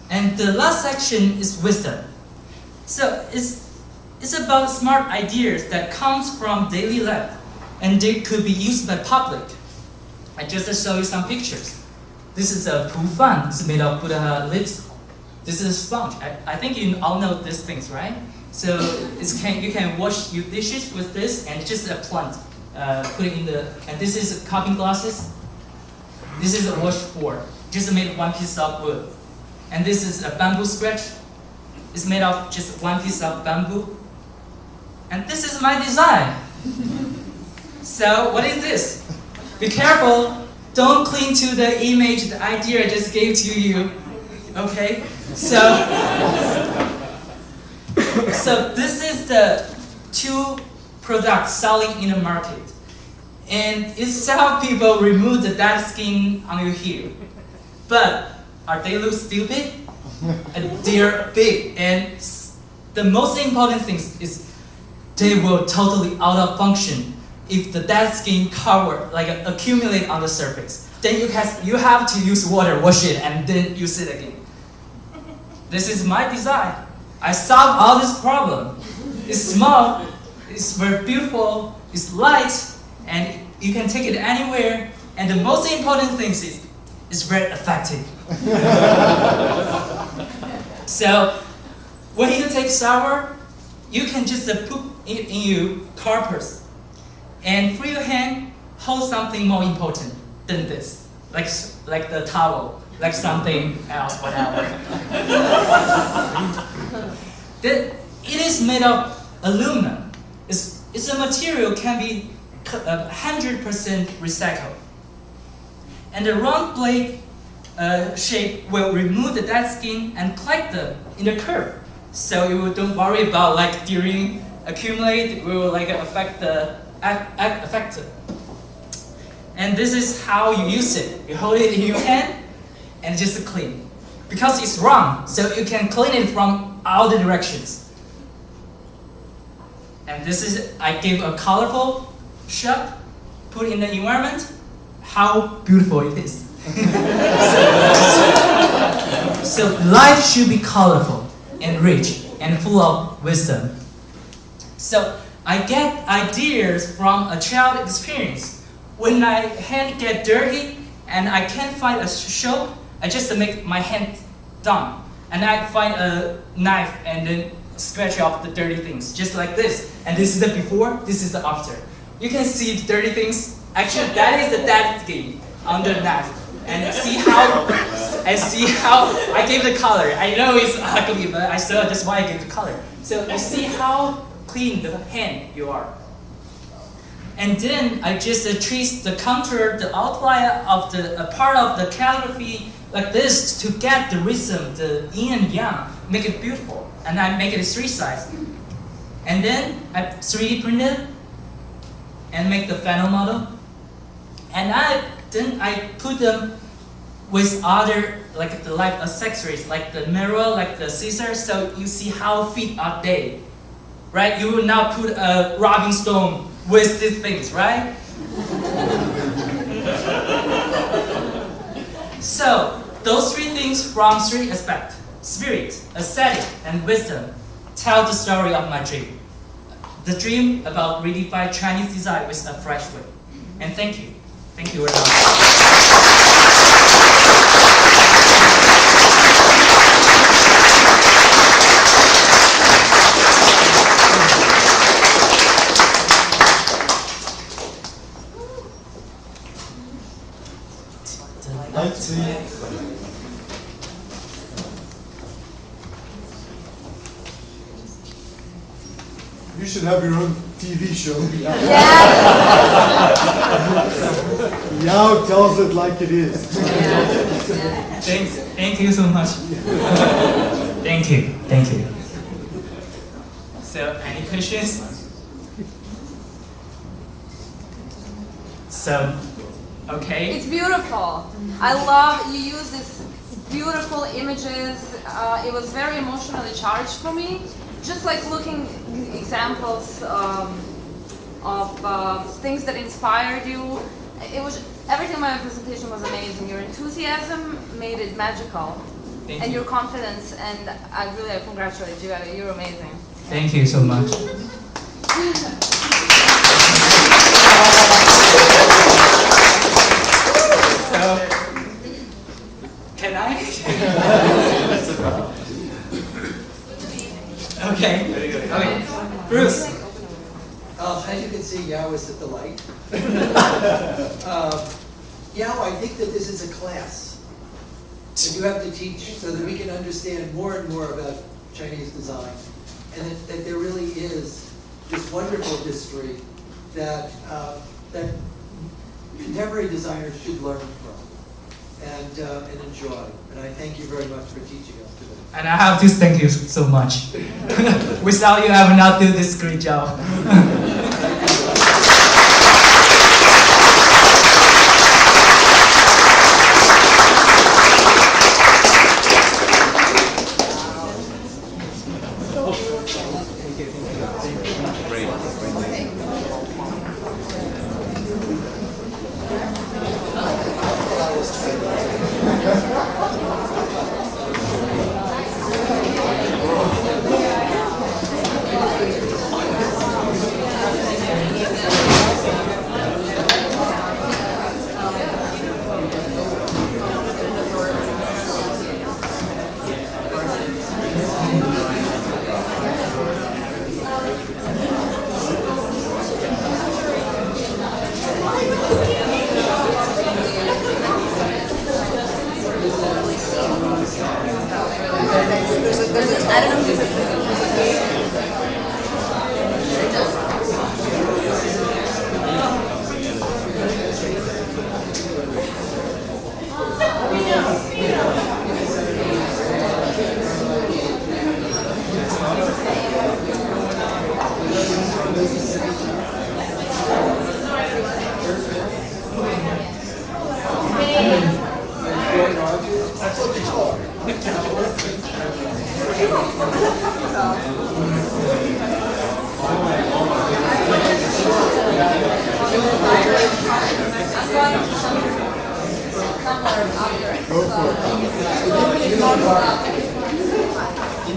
And the last section is wisdom. So it's about smart ideas that comes from daily life, and they could be used by public. I just show you some pictures. This is a pu fan. It's made of Buddha lips. This is a sponge. I think you all know these things, right? So you can wash your dishes with this, and just a plant. Put it in the. And this is cupping glasses. This is a washboard, just made of one piece of wood. And this is a bamboo scratch. It's made of just one piece of bamboo. And this is my design. So what is this? Be careful, don't cling to the image, the idea I just gave to you. Okay? So this is the two products selling in the market. And it's how people remove the dead skin on your hair. But are they look stupid? They're big, and the most important thing is they will totally out of function if the dead skin cover accumulate on the surface. Then you have to use water, wash it, and then use it again. This is my design. I solved all this problem. It's small, it's very beautiful, it's light, and you can take it anywhere. And the most important thing is it's very effective. So when you take shower, you can just put it in your car purse, and free your hand, hold something more important than this, like the towel, like something else, whatever. It is made of aluminum. It's a material can be 100% recycled, and the round blade shape will remove the dead skin and collect them in the curve. So you don't worry about during accumulate, it will affect the affect it. And this is how you use it. You hold it in your hand and just clean. Because it's round, so you can clean it from all the directions. And this is, I gave a colorful shape, put in the environment, how beautiful it is. So life should be colorful and rich and full of wisdom. So I get ideas from a child experience. when my hand get dirty and I can't find a soap, I just make my hand done. And I find a knife and then scratch off the dirty things, just like this. And this is the before, this is the after. You can see the dirty things. Actually, that is the dead skin under the knife. And see how I gave the color. I know it's ugly, but I still, that's why I gave the color. So you see how clean the hand you are. And then I just trace the contour, the outline of the part of the calligraphy like this to get the rhythm, the yin and yang, make it beautiful. And I make it 3 sides. And then I 3D print it and make the final model. And then I put them with other like accessories, like the mirror, like the scissors, so you see how fit are they, right? You will not put a rubbing stone with these things, right? So those 3 things from 3 aspects: spirit, aesthetic, and wisdom, tell the story of my dream. The dream about redefine Chinese design with a fresh way. And thank you. Thank you very much. Let's see. You should have your own TV show. Yao tells it like it is. Thank you so much. Thank you. So, any questions? So, okay. It's beautiful. I love you use these beautiful images. It was very emotionally charged for me. Just like looking examples of things that inspired you. It was everything in my presentation was amazing. Your enthusiasm made it magical, and your confidence. And I congratulate you. You're amazing. Thank you so much. Can I? Okay. Bruce. As you can see, Yao is a delight. Yao, I think that this is a class that you have to teach so that we can understand more and more about Chinese design, and that there really is this wonderful history that contemporary designers should learn from and enjoy. And I thank you very much for teaching us today. And I have to thank you so much. Without you, I would not do this great job.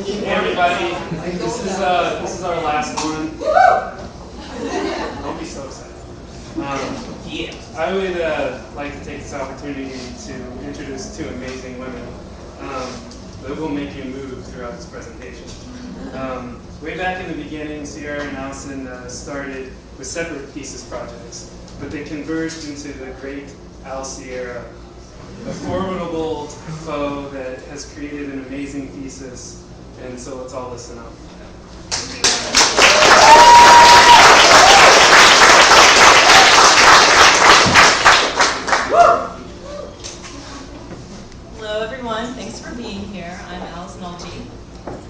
Hey everybody, this is our last one. Don't be so excited. I would like to take this opportunity to introduce two amazing women that will make you move throughout this presentation. Way back in the beginning, Sierra and Alison started with separate thesis projects, but they converged into the great Al Sierra, a formidable foe that has created an amazing thesis, and so let's all listen up. Hello everyone, thanks for being here. I'm Alison Uljee.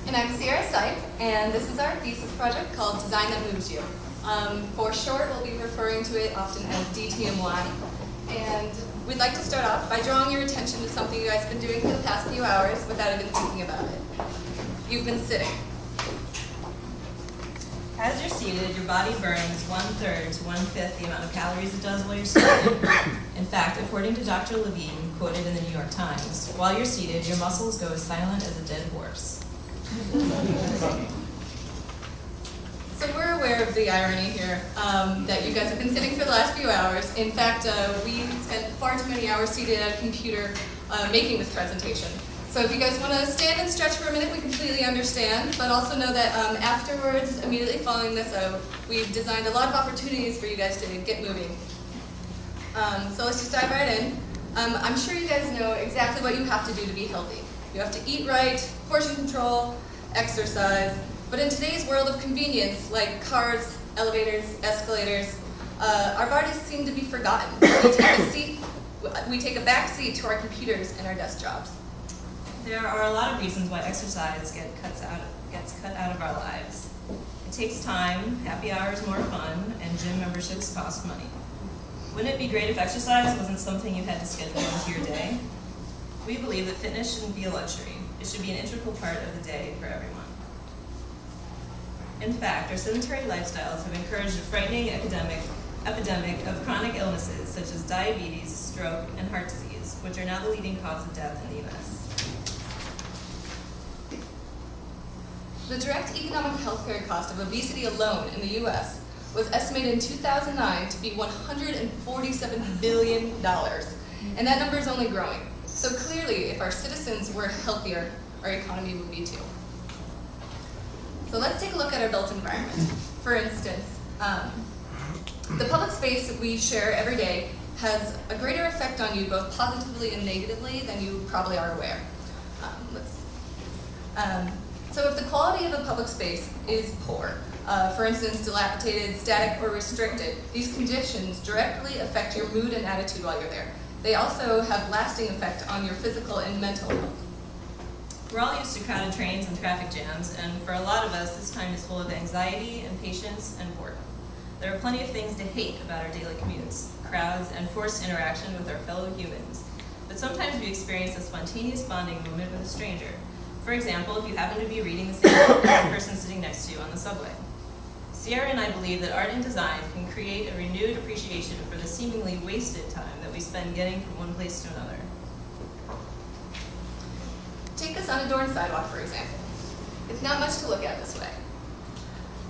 And I'm Seip, and this is our thesis project called Design That Moves You. For short, we'll be referring to it often as DTMY. And we'd like to start off by drawing your attention to something you guys have been doing for the past few hours without even thinking about it. You've been sitting. As you're seated, your body burns 1/3 to 1/5 the amount of calories it does while you're standing. In fact, according to Dr. Levine, quoted in the New York Times, while you're seated, your muscles go as silent as a dead horse. So we're aware of the irony here, that you guys have been sitting for the last few hours. In fact, we spent far too many hours seated at a computer making this presentation. So if you guys want to stand and stretch for a minute, we completely understand, but also know that afterwards, immediately following this, we've designed a lot of opportunities for you guys to get moving. So let's just dive right in. I'm sure you guys know exactly what you have to do to be healthy. You have to eat right, portion control, exercise, but in today's world of convenience, like cars, elevators, escalators, our bodies seem to be forgotten. We take a back seat to our computers and our desk jobs. There are a lot of reasons why exercise gets cut out of our lives. It takes time, happy hours more fun, and gym memberships cost money. Wouldn't it be great if exercise wasn't something you had to schedule into your day? We believe that fitness shouldn't be a luxury. It should be an integral part of the day for everyone. In fact, our sedentary lifestyles have encouraged a frightening epidemic of chronic illnesses such as diabetes, stroke, and heart disease, which are now the leading cause of death in the U.S. The direct economic healthcare cost of obesity alone in the U.S. was estimated in 2009 to be $147 billion, and that number is only growing. So clearly, if our citizens were healthier, our economy would be too. So let's take a look at our built environment. For instance, the public space that we share every day has a greater effect on you both positively and negatively than you probably are aware. So if the quality of a public space is poor, for instance, dilapidated, static, or restricted, these conditions directly affect your mood and attitude while you're there. They also have lasting effect on your physical and mental health. We're all used to crowded trains and traffic jams, and for a lot of us, this time is full of anxiety, impatience, and boredom. There are plenty of things to hate about our daily commutes, crowds, and forced interaction with our fellow humans. But sometimes we experience a spontaneous bonding moment with a stranger. For example, if you happen to be reading the same book as the person sitting next to you on the subway. Sierra and I believe that art and design can create a renewed appreciation for the seemingly wasted time that we spend getting from one place to another. Take this unadorned sidewalk, for example. It's not much to look at this way.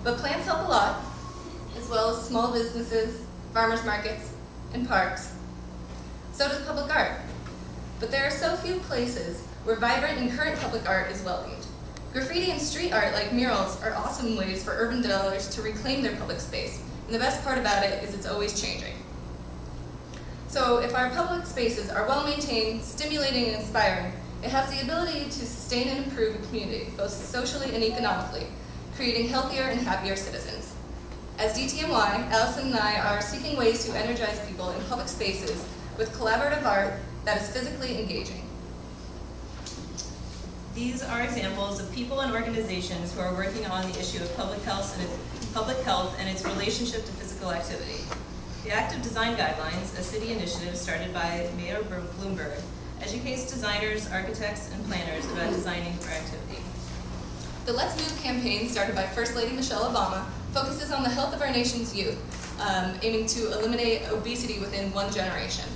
But plants help a lot, as well as small businesses, farmers markets, and parks. So does public art. But there are so few places where vibrant and current public art is welcomed. Graffiti and street art like murals are awesome ways for urban dwellers to reclaim their public space. And the best part about it is it's always changing. So if our public spaces are well maintained, stimulating, and inspiring, it has the ability to sustain and improve a community, both socially and economically, creating healthier and happier citizens. As DTMY, Alison and I are seeking ways to energize people in public spaces with collaborative art that is physically engaging. These are examples of people and organizations who are working on the issue of public health and its relationship to physical activity. The Active Design Guidelines, a city initiative started by Mayor Bloomberg, educates designers, architects, and planners about designing for activity. The Let's Move campaign, started by First Lady Michelle Obama, focuses on the health of our nation's youth, aiming to eliminate obesity within one generation.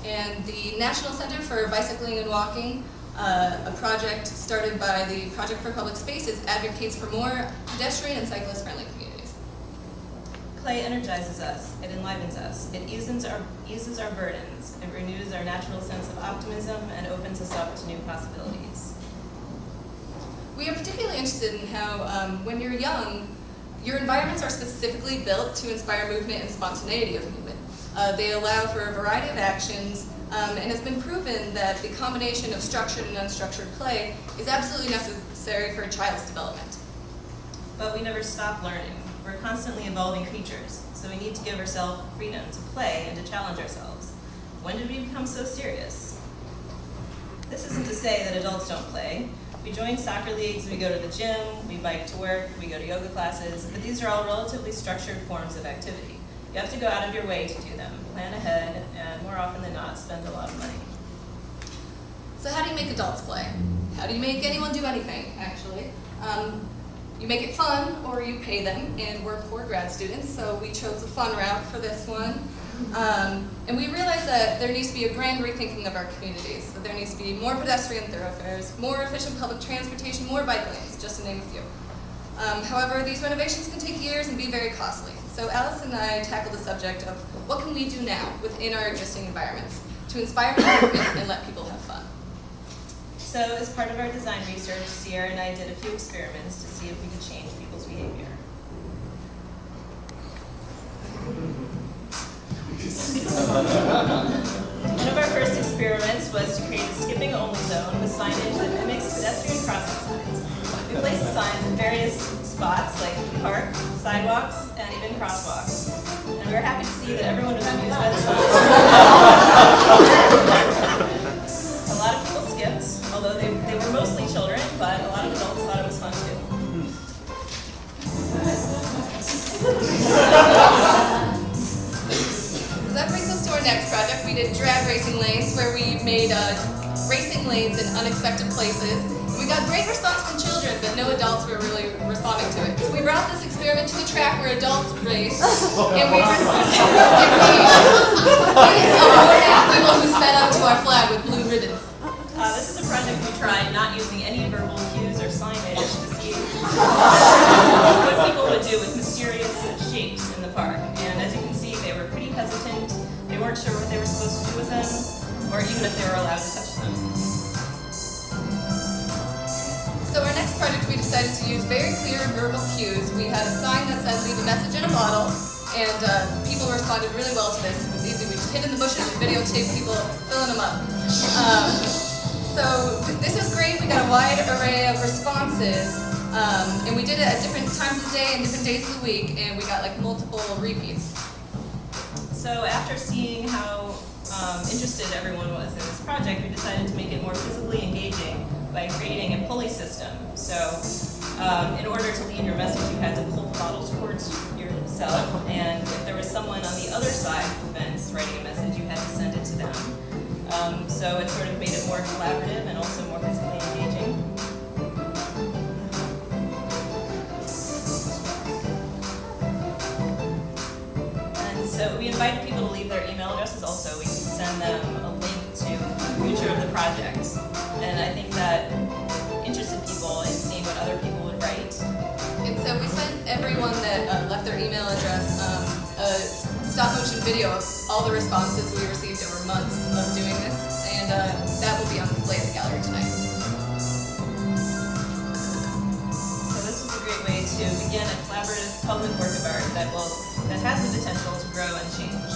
And the National Center for Bicycling and Walking, a project started by the Project for Public Spaces, advocates for more pedestrian and cyclist-friendly communities. play energizes us, it enlivens us, it eases our burdens, it renews our natural sense of optimism, and opens us up to new possibilities. We are particularly interested in how, when you're young, your environments are specifically built to inspire movement and spontaneity of movement. They allow for a variety of actions, and it's been proven that the combination of structured and unstructured play is absolutely necessary for a child's development. But we never stop learning. We're constantly evolving creatures, so we need to give ourselves freedom to play and to challenge ourselves. When did we become so serious? This isn't to say that adults don't play. We join soccer leagues, we go to the gym, we bike to work, we go to yoga classes, but these are all relatively structured forms of activity. You have to go out of your way to do them, plan ahead, and more often than not, spend a lot of money. So how do you make adults play? How do you make anyone do anything, actually? You make it fun, or you pay them, and we're poor grad students, so we chose the fun route for this one. And we realized that there needs to be a grand rethinking of our communities. So there needs to be more pedestrian thoroughfares, more efficient public transportation, more bike lanes, just to name a few. However, these renovations can take years and be very costly. So Alison and I tackled the subject of what can we do now within our existing environments to inspire movement and let people have fun. So as part of our design research, Sierra and I did a few experiments to see if we could change people's behavior. One of our first experiments was to create a skipping-only zone with signage that mimics pedestrian crossing signs. We placed the signs in various spots like the park, sidewalks, and even crosswalks. And we were happy to see that everyone was amused by the signs. A lot of people skipped, although they were mostly children, but a lot of adults thought it was fun too. That brings us to our next project. We did drag racing lanes, where we made racing lanes in unexpected places. And we got great response from children, but no adults were really responding to it. So we brought this experiment to a track where adults race, and we awarded people who sped up to our flag with blue ribbons. This is a project we tried not using any verbal cues or signage to see what people would do with mysterious shapes in the park. And as you can see, they were pretty hesitant. They weren't sure what they were supposed to do with them, or even if they were allowed to touch them. So our next project, we decided to use very clear verbal cues. We had a sign that said "Leave a message in a bottle," and people responded really well to this. It was easy. We just hid in the bushes and videotaped people filling them up. So this was great. We got a wide array of responses, and we did it at different times of the day and different days of the week, and we got like multiple repeats. So after seeing how interested everyone was in this project, we decided to make it more physically engaging by creating a pulley system. So in order to lead your message, you had to pull the bottle towards yourself, and if there was someone on the other side of the fence writing a message, you had to send it to them. So it sort of made it more collaborative and also more physically engaging. And so we invited people to leave their email addresses also. We could send them a link to the future of the project. And I think that interested people in seeing what other people would write. And so we sent everyone that left their email address a stop-motion video of all the responses we received over months of doing this, and that will be on display at the gallery tonight. So this was a great way to begin a collaborative public work of art that has the potential to grow and change.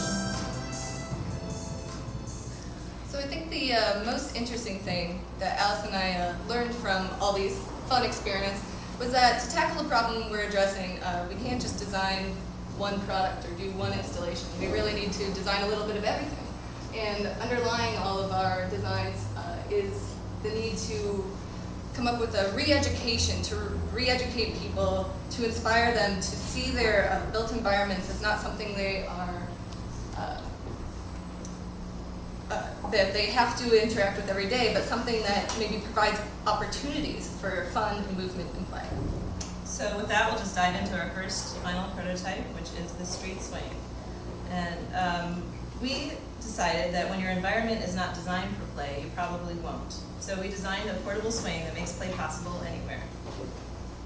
So I think the most interesting thing that Alison and I learned from all these fun experiments was that to tackle the problem we're addressing, we can't just design one product or do one installation. We really need to design a little bit of everything. And underlying all of our designs is the need to come up with a re-education, to re-educate people, to inspire them to see their built environments as not something they are that they have to interact with every day, but something that maybe provides opportunities for fun and movement and play. So with that, we'll just dive into our first final prototype, which is the street swing. And we decided that when your environment is not designed for play, you probably won't. So we designed a portable swing that makes play possible anywhere.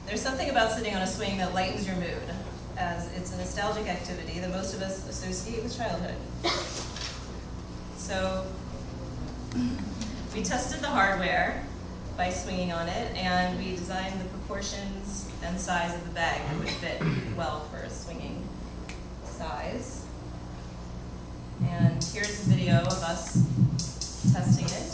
There's something about sitting on a swing that lightens your mood. as it's a nostalgic activity that most of us associate with childhood. So we tested the hardware by swinging on it, and we designed the proportions and size of the bag that would fit well for a swinging size. And here's a video of us testing it.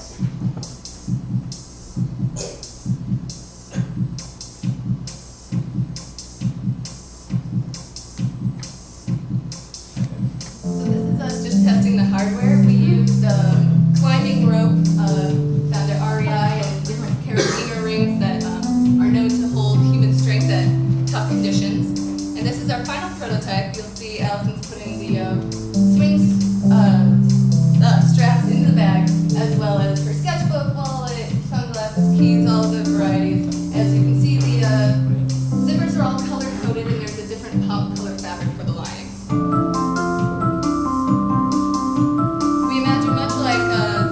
So this is us just testing the hardware. We used climbing rope found at REI and different carabiner rings that are known to hold human strength at tough conditions. And this is our final prototype. You'll see Alison's putting the swings straps into the bag, as well as her sketchbook, wallet, sunglasses, keys, all the varieties. As you can see, the zippers are all color-coded, and there's a different pop color fabric for the lining. We imagine much like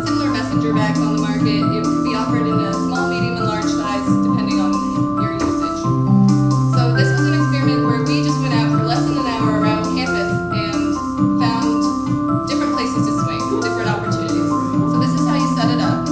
similar messenger bags on the market. It could be offered in a small, medium, and large size, depending on your usage. So this was an experiment where we just went out for less than an hour around campus and found different places to swing, different opportunities. So this is how you set it up.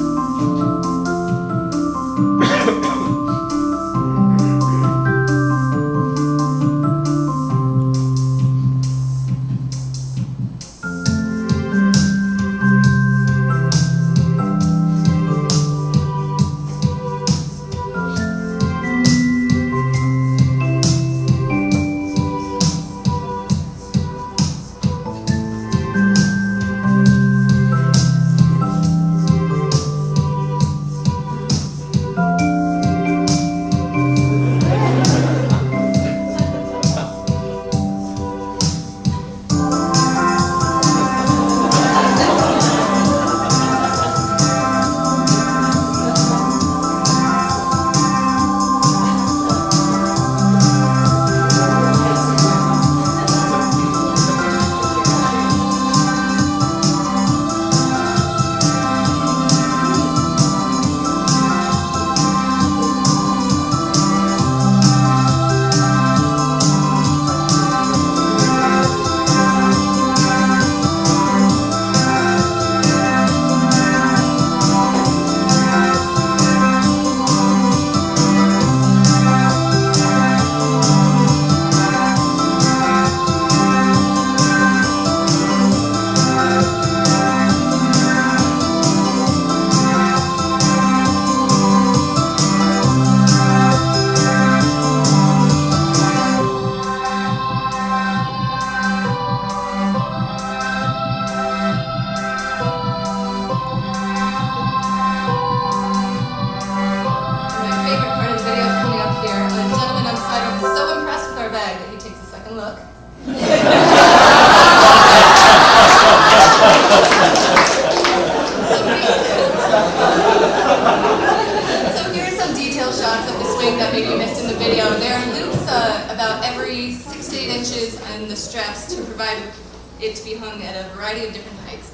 It to be hung at a variety of different heights.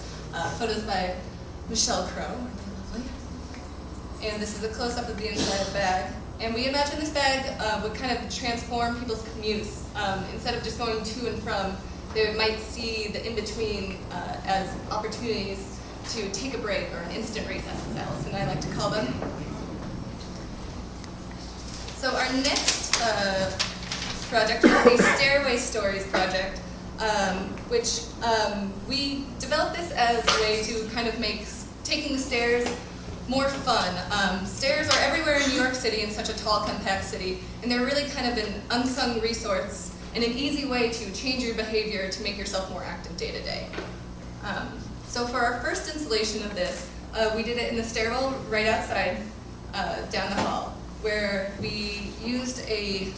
Photos by Michelle Crow, lovely. And this is a close-up of the inside of the bag. And we imagine this bag would kind of transform people's commutes. Instead of just going to and from, they might see the in-between as opportunities to take a break or an instant recess, as Alison and I like to call them. So our next project is a Stairway Stories project, which we developed this as a way to kind of make taking the stairs more fun. Stairs are everywhere in New York City, in such a tall, compact city, and they're really kind of an unsung resource and an easy way to change your behavior to make yourself more active day to day. So for our first installation of this, we did it in the stairwell right outside down the hall, where we used a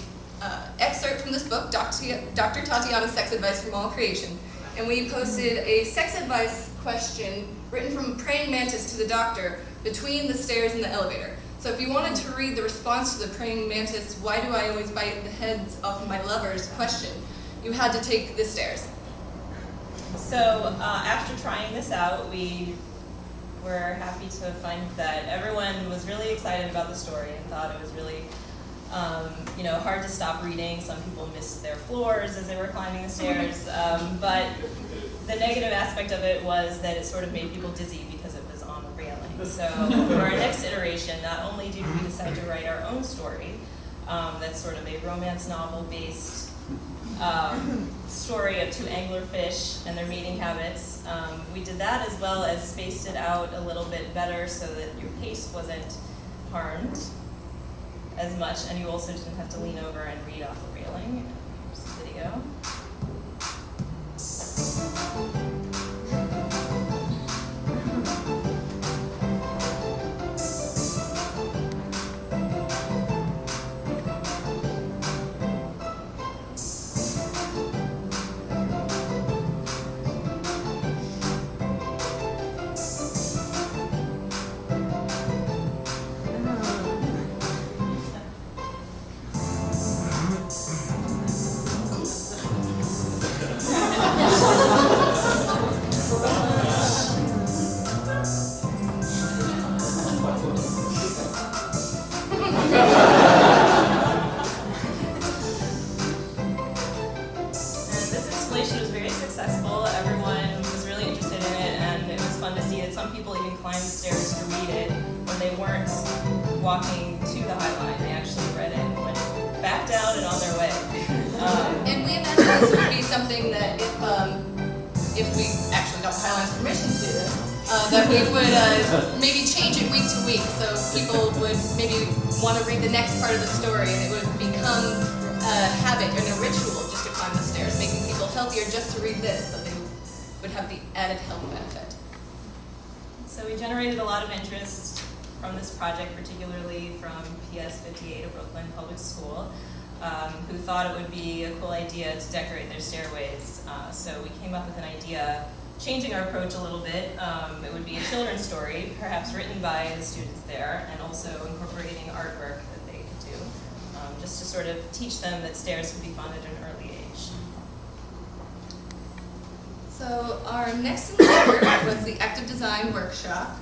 excerpt from this book, Dr. Tatiana's Sex Advice for Mall Creation, and we posted a sex advice question written from a praying mantis to the doctor between the stairs and the elevator. So if you wanted to read the response to the praying mantis, "Why do I always bite the heads off of my lovers?" question, you had to take the stairs. So after trying this out, we were happy to find that everyone was really excited about the story and thought it was really You know, hard to stop reading. Some people missed their floors as they were climbing the stairs. But the negative aspect of it was that it sort of made people dizzy because it was on a railing. So for our next iteration, not only did we decide to write our own story, that's sort of a romance novel-based story of two anglerfish and their mating habits. We did that as well as spaced it out a little bit better so that your pace wasn't harmed as much, and you also didn't have to lean over and read off the railing. Here's the video. Walking to the High Line. They actually read it and went back down and on their way. And we imagine this would be something that if we actually got the High Line's permission to do this, that we would maybe change it week to week, so people would maybe want to read the next part of the story, and it would become a habit and a ritual just to climb the stairs, making people healthier just to read this, so they would have the added health benefit. So we generated a lot of interest from this project, particularly from PS 58, a Brooklyn public school, who thought it would be a cool idea to decorate their stairways. So we came up with an idea, changing our approach a little bit. It would be a children's story, perhaps written by the students there, and also incorporating artwork that they could do, just to sort of teach them that stairs could be fun at an early age. So our next endeavor was the active design workshop,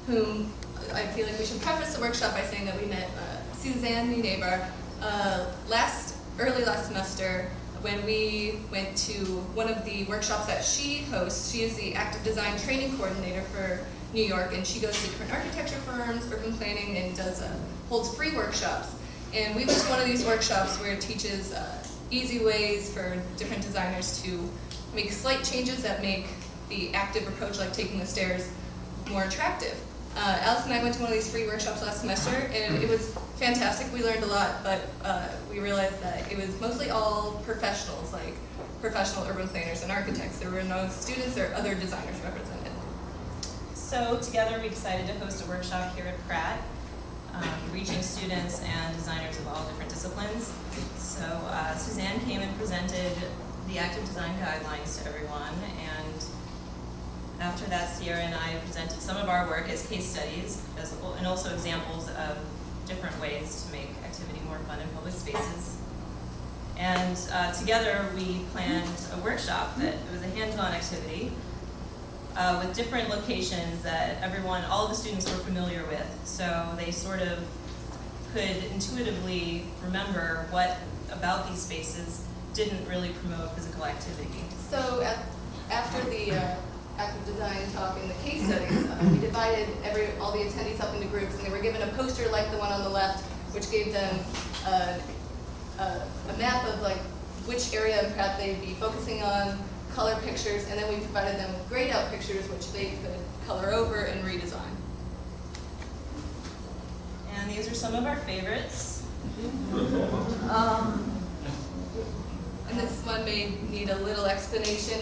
whom I feel like we should preface the workshop by saying that we met Suzanne, my neighbor, early last semester when we went to one of the workshops that she hosts. She is the active design training coordinator for New York, and she goes to different architecture firms, urban planning, and holds free workshops. And we went to one of these workshops where it teaches easy ways for different designers to make slight changes that make the active approach, like taking the stairs, more attractive. Alison and I went to one of these free workshops last semester, and it was fantastic. We learned a lot, but we realized that it was mostly all professionals, like professional urban planners and architects. There were no students or other designers represented. So together we decided to host a workshop here at Pratt, reaching students and designers of all different disciplines. So Suzanne came and presented the active design guidelines to everyone, and after that, Sierra and I presented some of our work as case studies, and also examples of different ways to make activity more fun in public spaces. And together we planned a workshop that it was a hands-on activity with different locations that all of the students were familiar with. So they sort of could intuitively remember what about these spaces didn't really promote physical activity. So after the active design talk and the case studies, we divided all the attendees up into groups, and they were given a poster like the one on the left, which gave them a map of like which area in Pratt they'd be focusing on, color pictures, and then we provided them with grayed out pictures which they could color over and redesign. And these are some of our favorites. And this one may need a little explanation.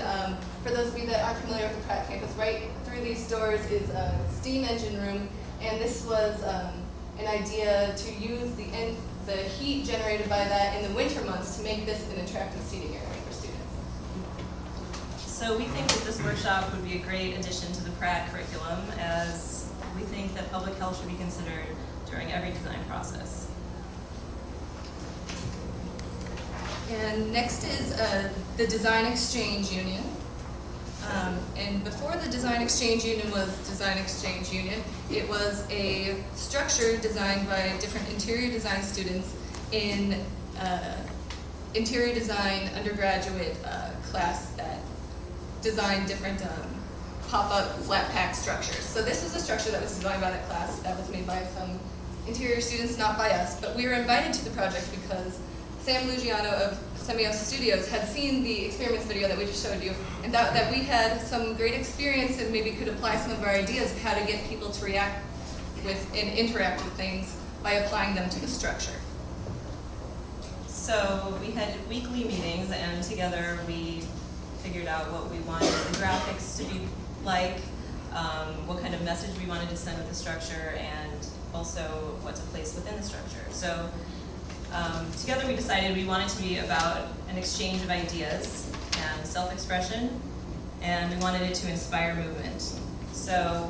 For those of you that aren't familiar with the Pratt campus, right through these doors is a steam engine room, and this was an idea to use the heat generated by that in the winter months to make this an attractive seating area for students. So we think that this workshop would be a great addition to the Pratt curriculum, as we think that public health should be considered during every design process. And next is the Design Exchange Union. And before the Design Exchange Union was Design Exchange Union, it was a structure designed by different interior design students in interior design undergraduate class that designed different pop-up flat pack structures. So this was a structure that was designed by that class that was made by some interior students, not by us, but we were invited to the project because Sam Lugiano of Semios Studios had seen the experiments video that we just showed you and thought that we had some great experience and maybe could apply some of our ideas of how to get people to react with and interact with things by applying them to the structure. So we had weekly meetings, and together we figured out what we wanted the graphics to be like, what kind of message we wanted to send with the structure, and also what to place within the structure. So together we decided we wanted to be about an exchange of ideas and self-expression, and we wanted it to inspire movement. So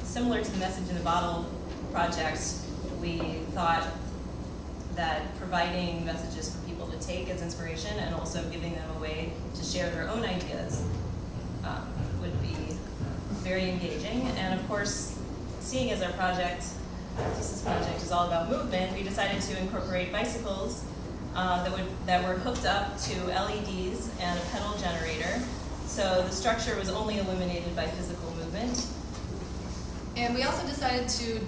similar to the Message in the Bottle project, we thought that providing messages for people to take as inspiration and also giving them a way to share their own ideas would be very engaging. And of course, seeing as our Thesis project is all about movement, we decided to incorporate bicycles that were hooked up to LEDs and a pedal generator. So the structure was only illuminated by physical movement. And we also decided to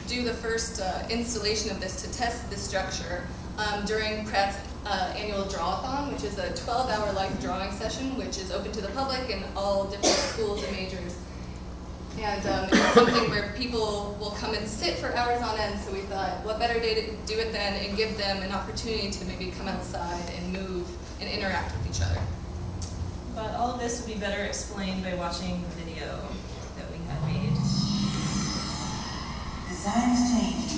do the first installation of this to test the structure during Pratt's annual drawathon, which is a 12-hour live drawing session, which is open to the public in all different schools and majors. And it's something where people will come and sit for hours on end, so we thought, what better day to do it than and give them an opportunity to maybe come outside and move and interact with each other. But all of this would be better explained by watching the video that we had made. Design's changing.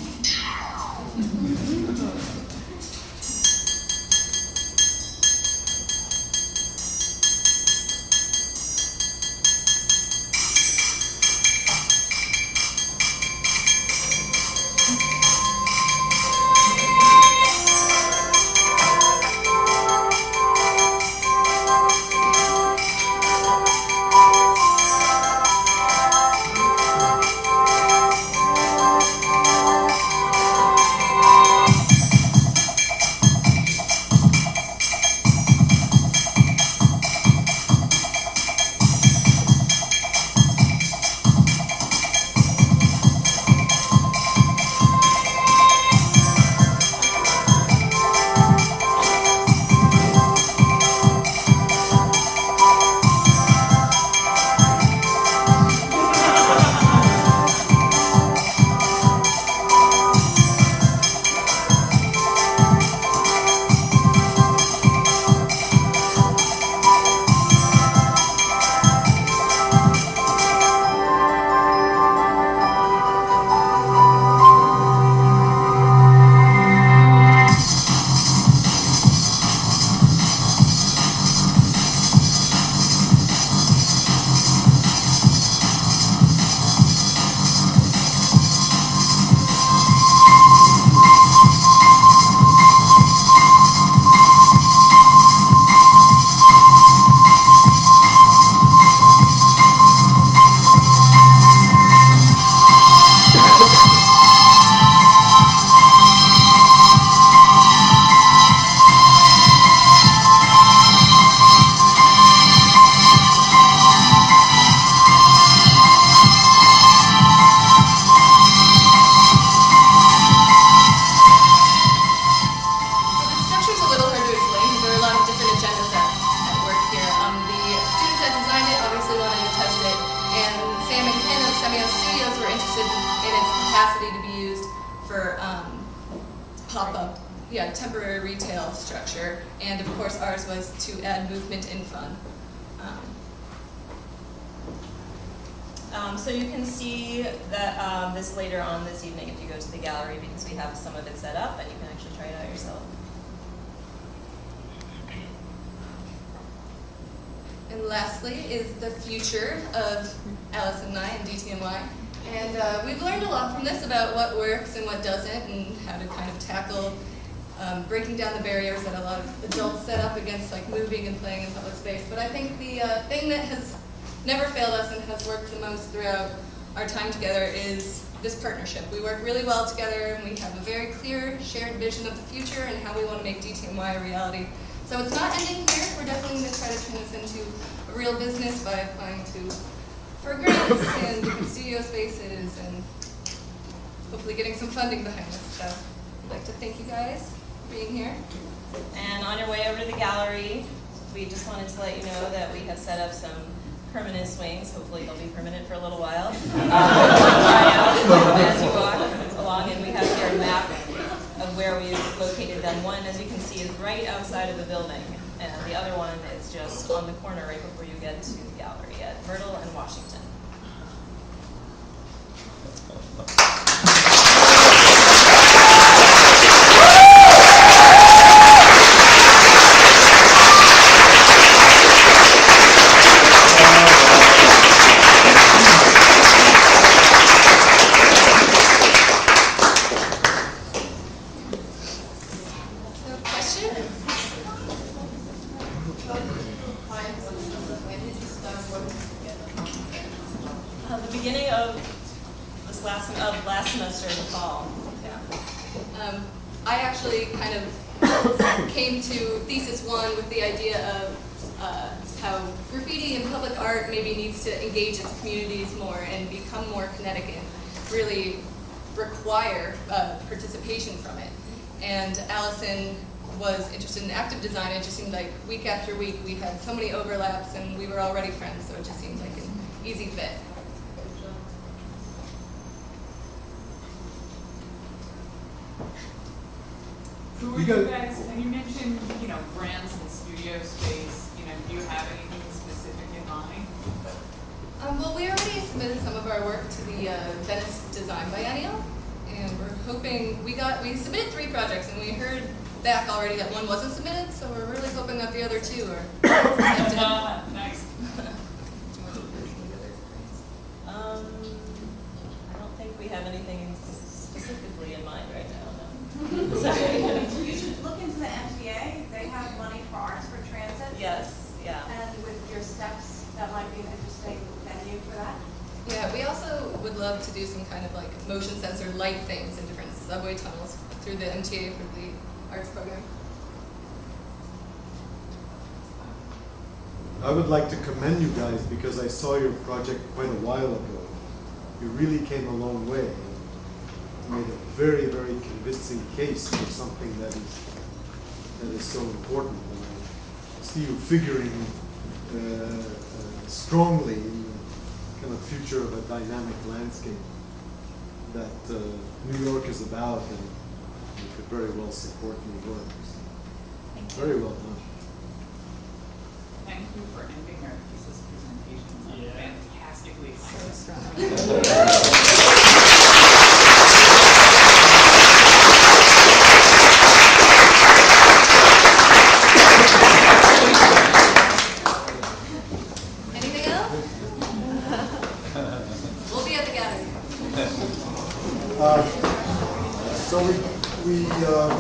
pop-up, temporary retail structure, and of course ours was to add movement and fun. So you can see that this later on this evening if you go to the gallery, because we have some of it set up and you can actually try it out yourself. And lastly is the future of Alison and I and DTMY. And we've learned a lot from this about what works and what doesn't, and how to kind of tackle breaking down the barriers that a lot of adults set up against like moving and playing in public space. But I think the thing that has never failed us and has worked the most throughout our time together is this partnership. We work really well together, and we have a very clear shared vision of the future and how we want to make DTMY a reality. So it's not ending here. We're definitely going to try to turn this into a real business by applying for grants and different studio spaces and hopefully getting some funding behind us. So I'd like to thank you guys for being here. And on your way over to the gallery, we just wanted to let you know that we have set up some permanent swings. Hopefully they'll be permanent for a little while. Try out as you walk along, and we have here a map of where we've located them. One, as you can see, is right outside of the building, and the other one is just on the corner right before you get to the gallery at Myrtle and Washington. Last semester in the fall. Yeah. I actually kind of came to Thesis 1 with the idea of how graffiti and public art maybe needs to engage its communities more and become more kinetic and really require participation from it. And Alison was interested in active design. It just seemed like week after week we had so many overlaps and we were already friends, so it just seemed like an easy fit. Who are you guys, and you mentioned, grants and studio space, do you have anything specific in mind? Well, we already submitted some of our work to the Venice Design Biennial, and we're hoping, we submitted 3 projects, and we heard back already that one wasn't submitted, so we're really hoping that the other 2 are accepted. Nice. I don't think we have anything specifically in mind right now. You should look into the MTA. They have money for arts for transit. Yes, yeah. And with your steps, that might be an interesting venue for that. Yeah, we also would love to do some kind of like motion sensor light things in different subway tunnels through the MTA for the arts program. I would like to commend you guys because I saw your project quite a while ago. You really came a long way. Made a very, very convincing case for something that is so important. And I see you figuring strongly in the kind of future of a dynamic landscape that New York is about, and you could very well support New York. So very well done. Thank you for ending our thesis presentation. Fantastically so strong. So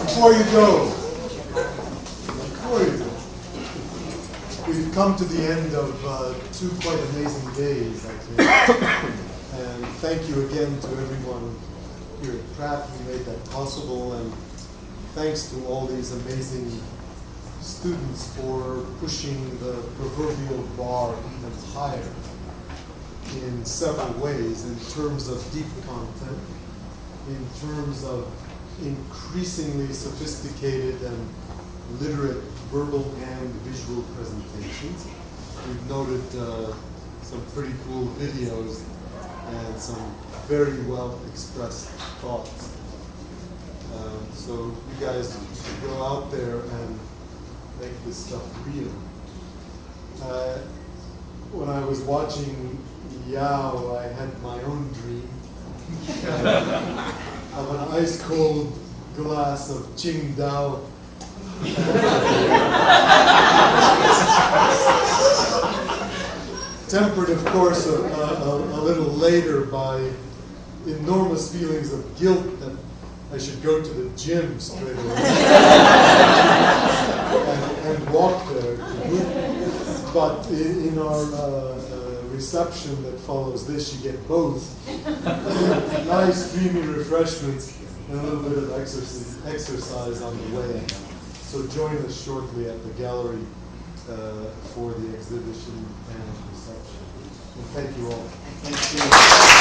before you go, we've come to the end of 2 quite amazing days, I think. And thank you again to everyone here at Pratt who made that possible, and thanks to all these amazing students for pushing the proverbial bar even higher in several ways, in terms of deep content, in terms of increasingly sophisticated and literate verbal and visual presentations. We've noted some pretty cool videos and some very well expressed thoughts. So you guys should go out there and make this stuff real. When I was watching Yao, I had my own dream of an ice-cold glass of Qingdao. Tempered, of course, a little later by enormous feelings of guilt that I should go to the gym straight away and walk there. But in our reception that follows this, you get both. Nice, dreamy refreshments and a little bit of exercise on the way. So join us shortly at the gallery for the exhibition and reception. And thank you all. Thank you.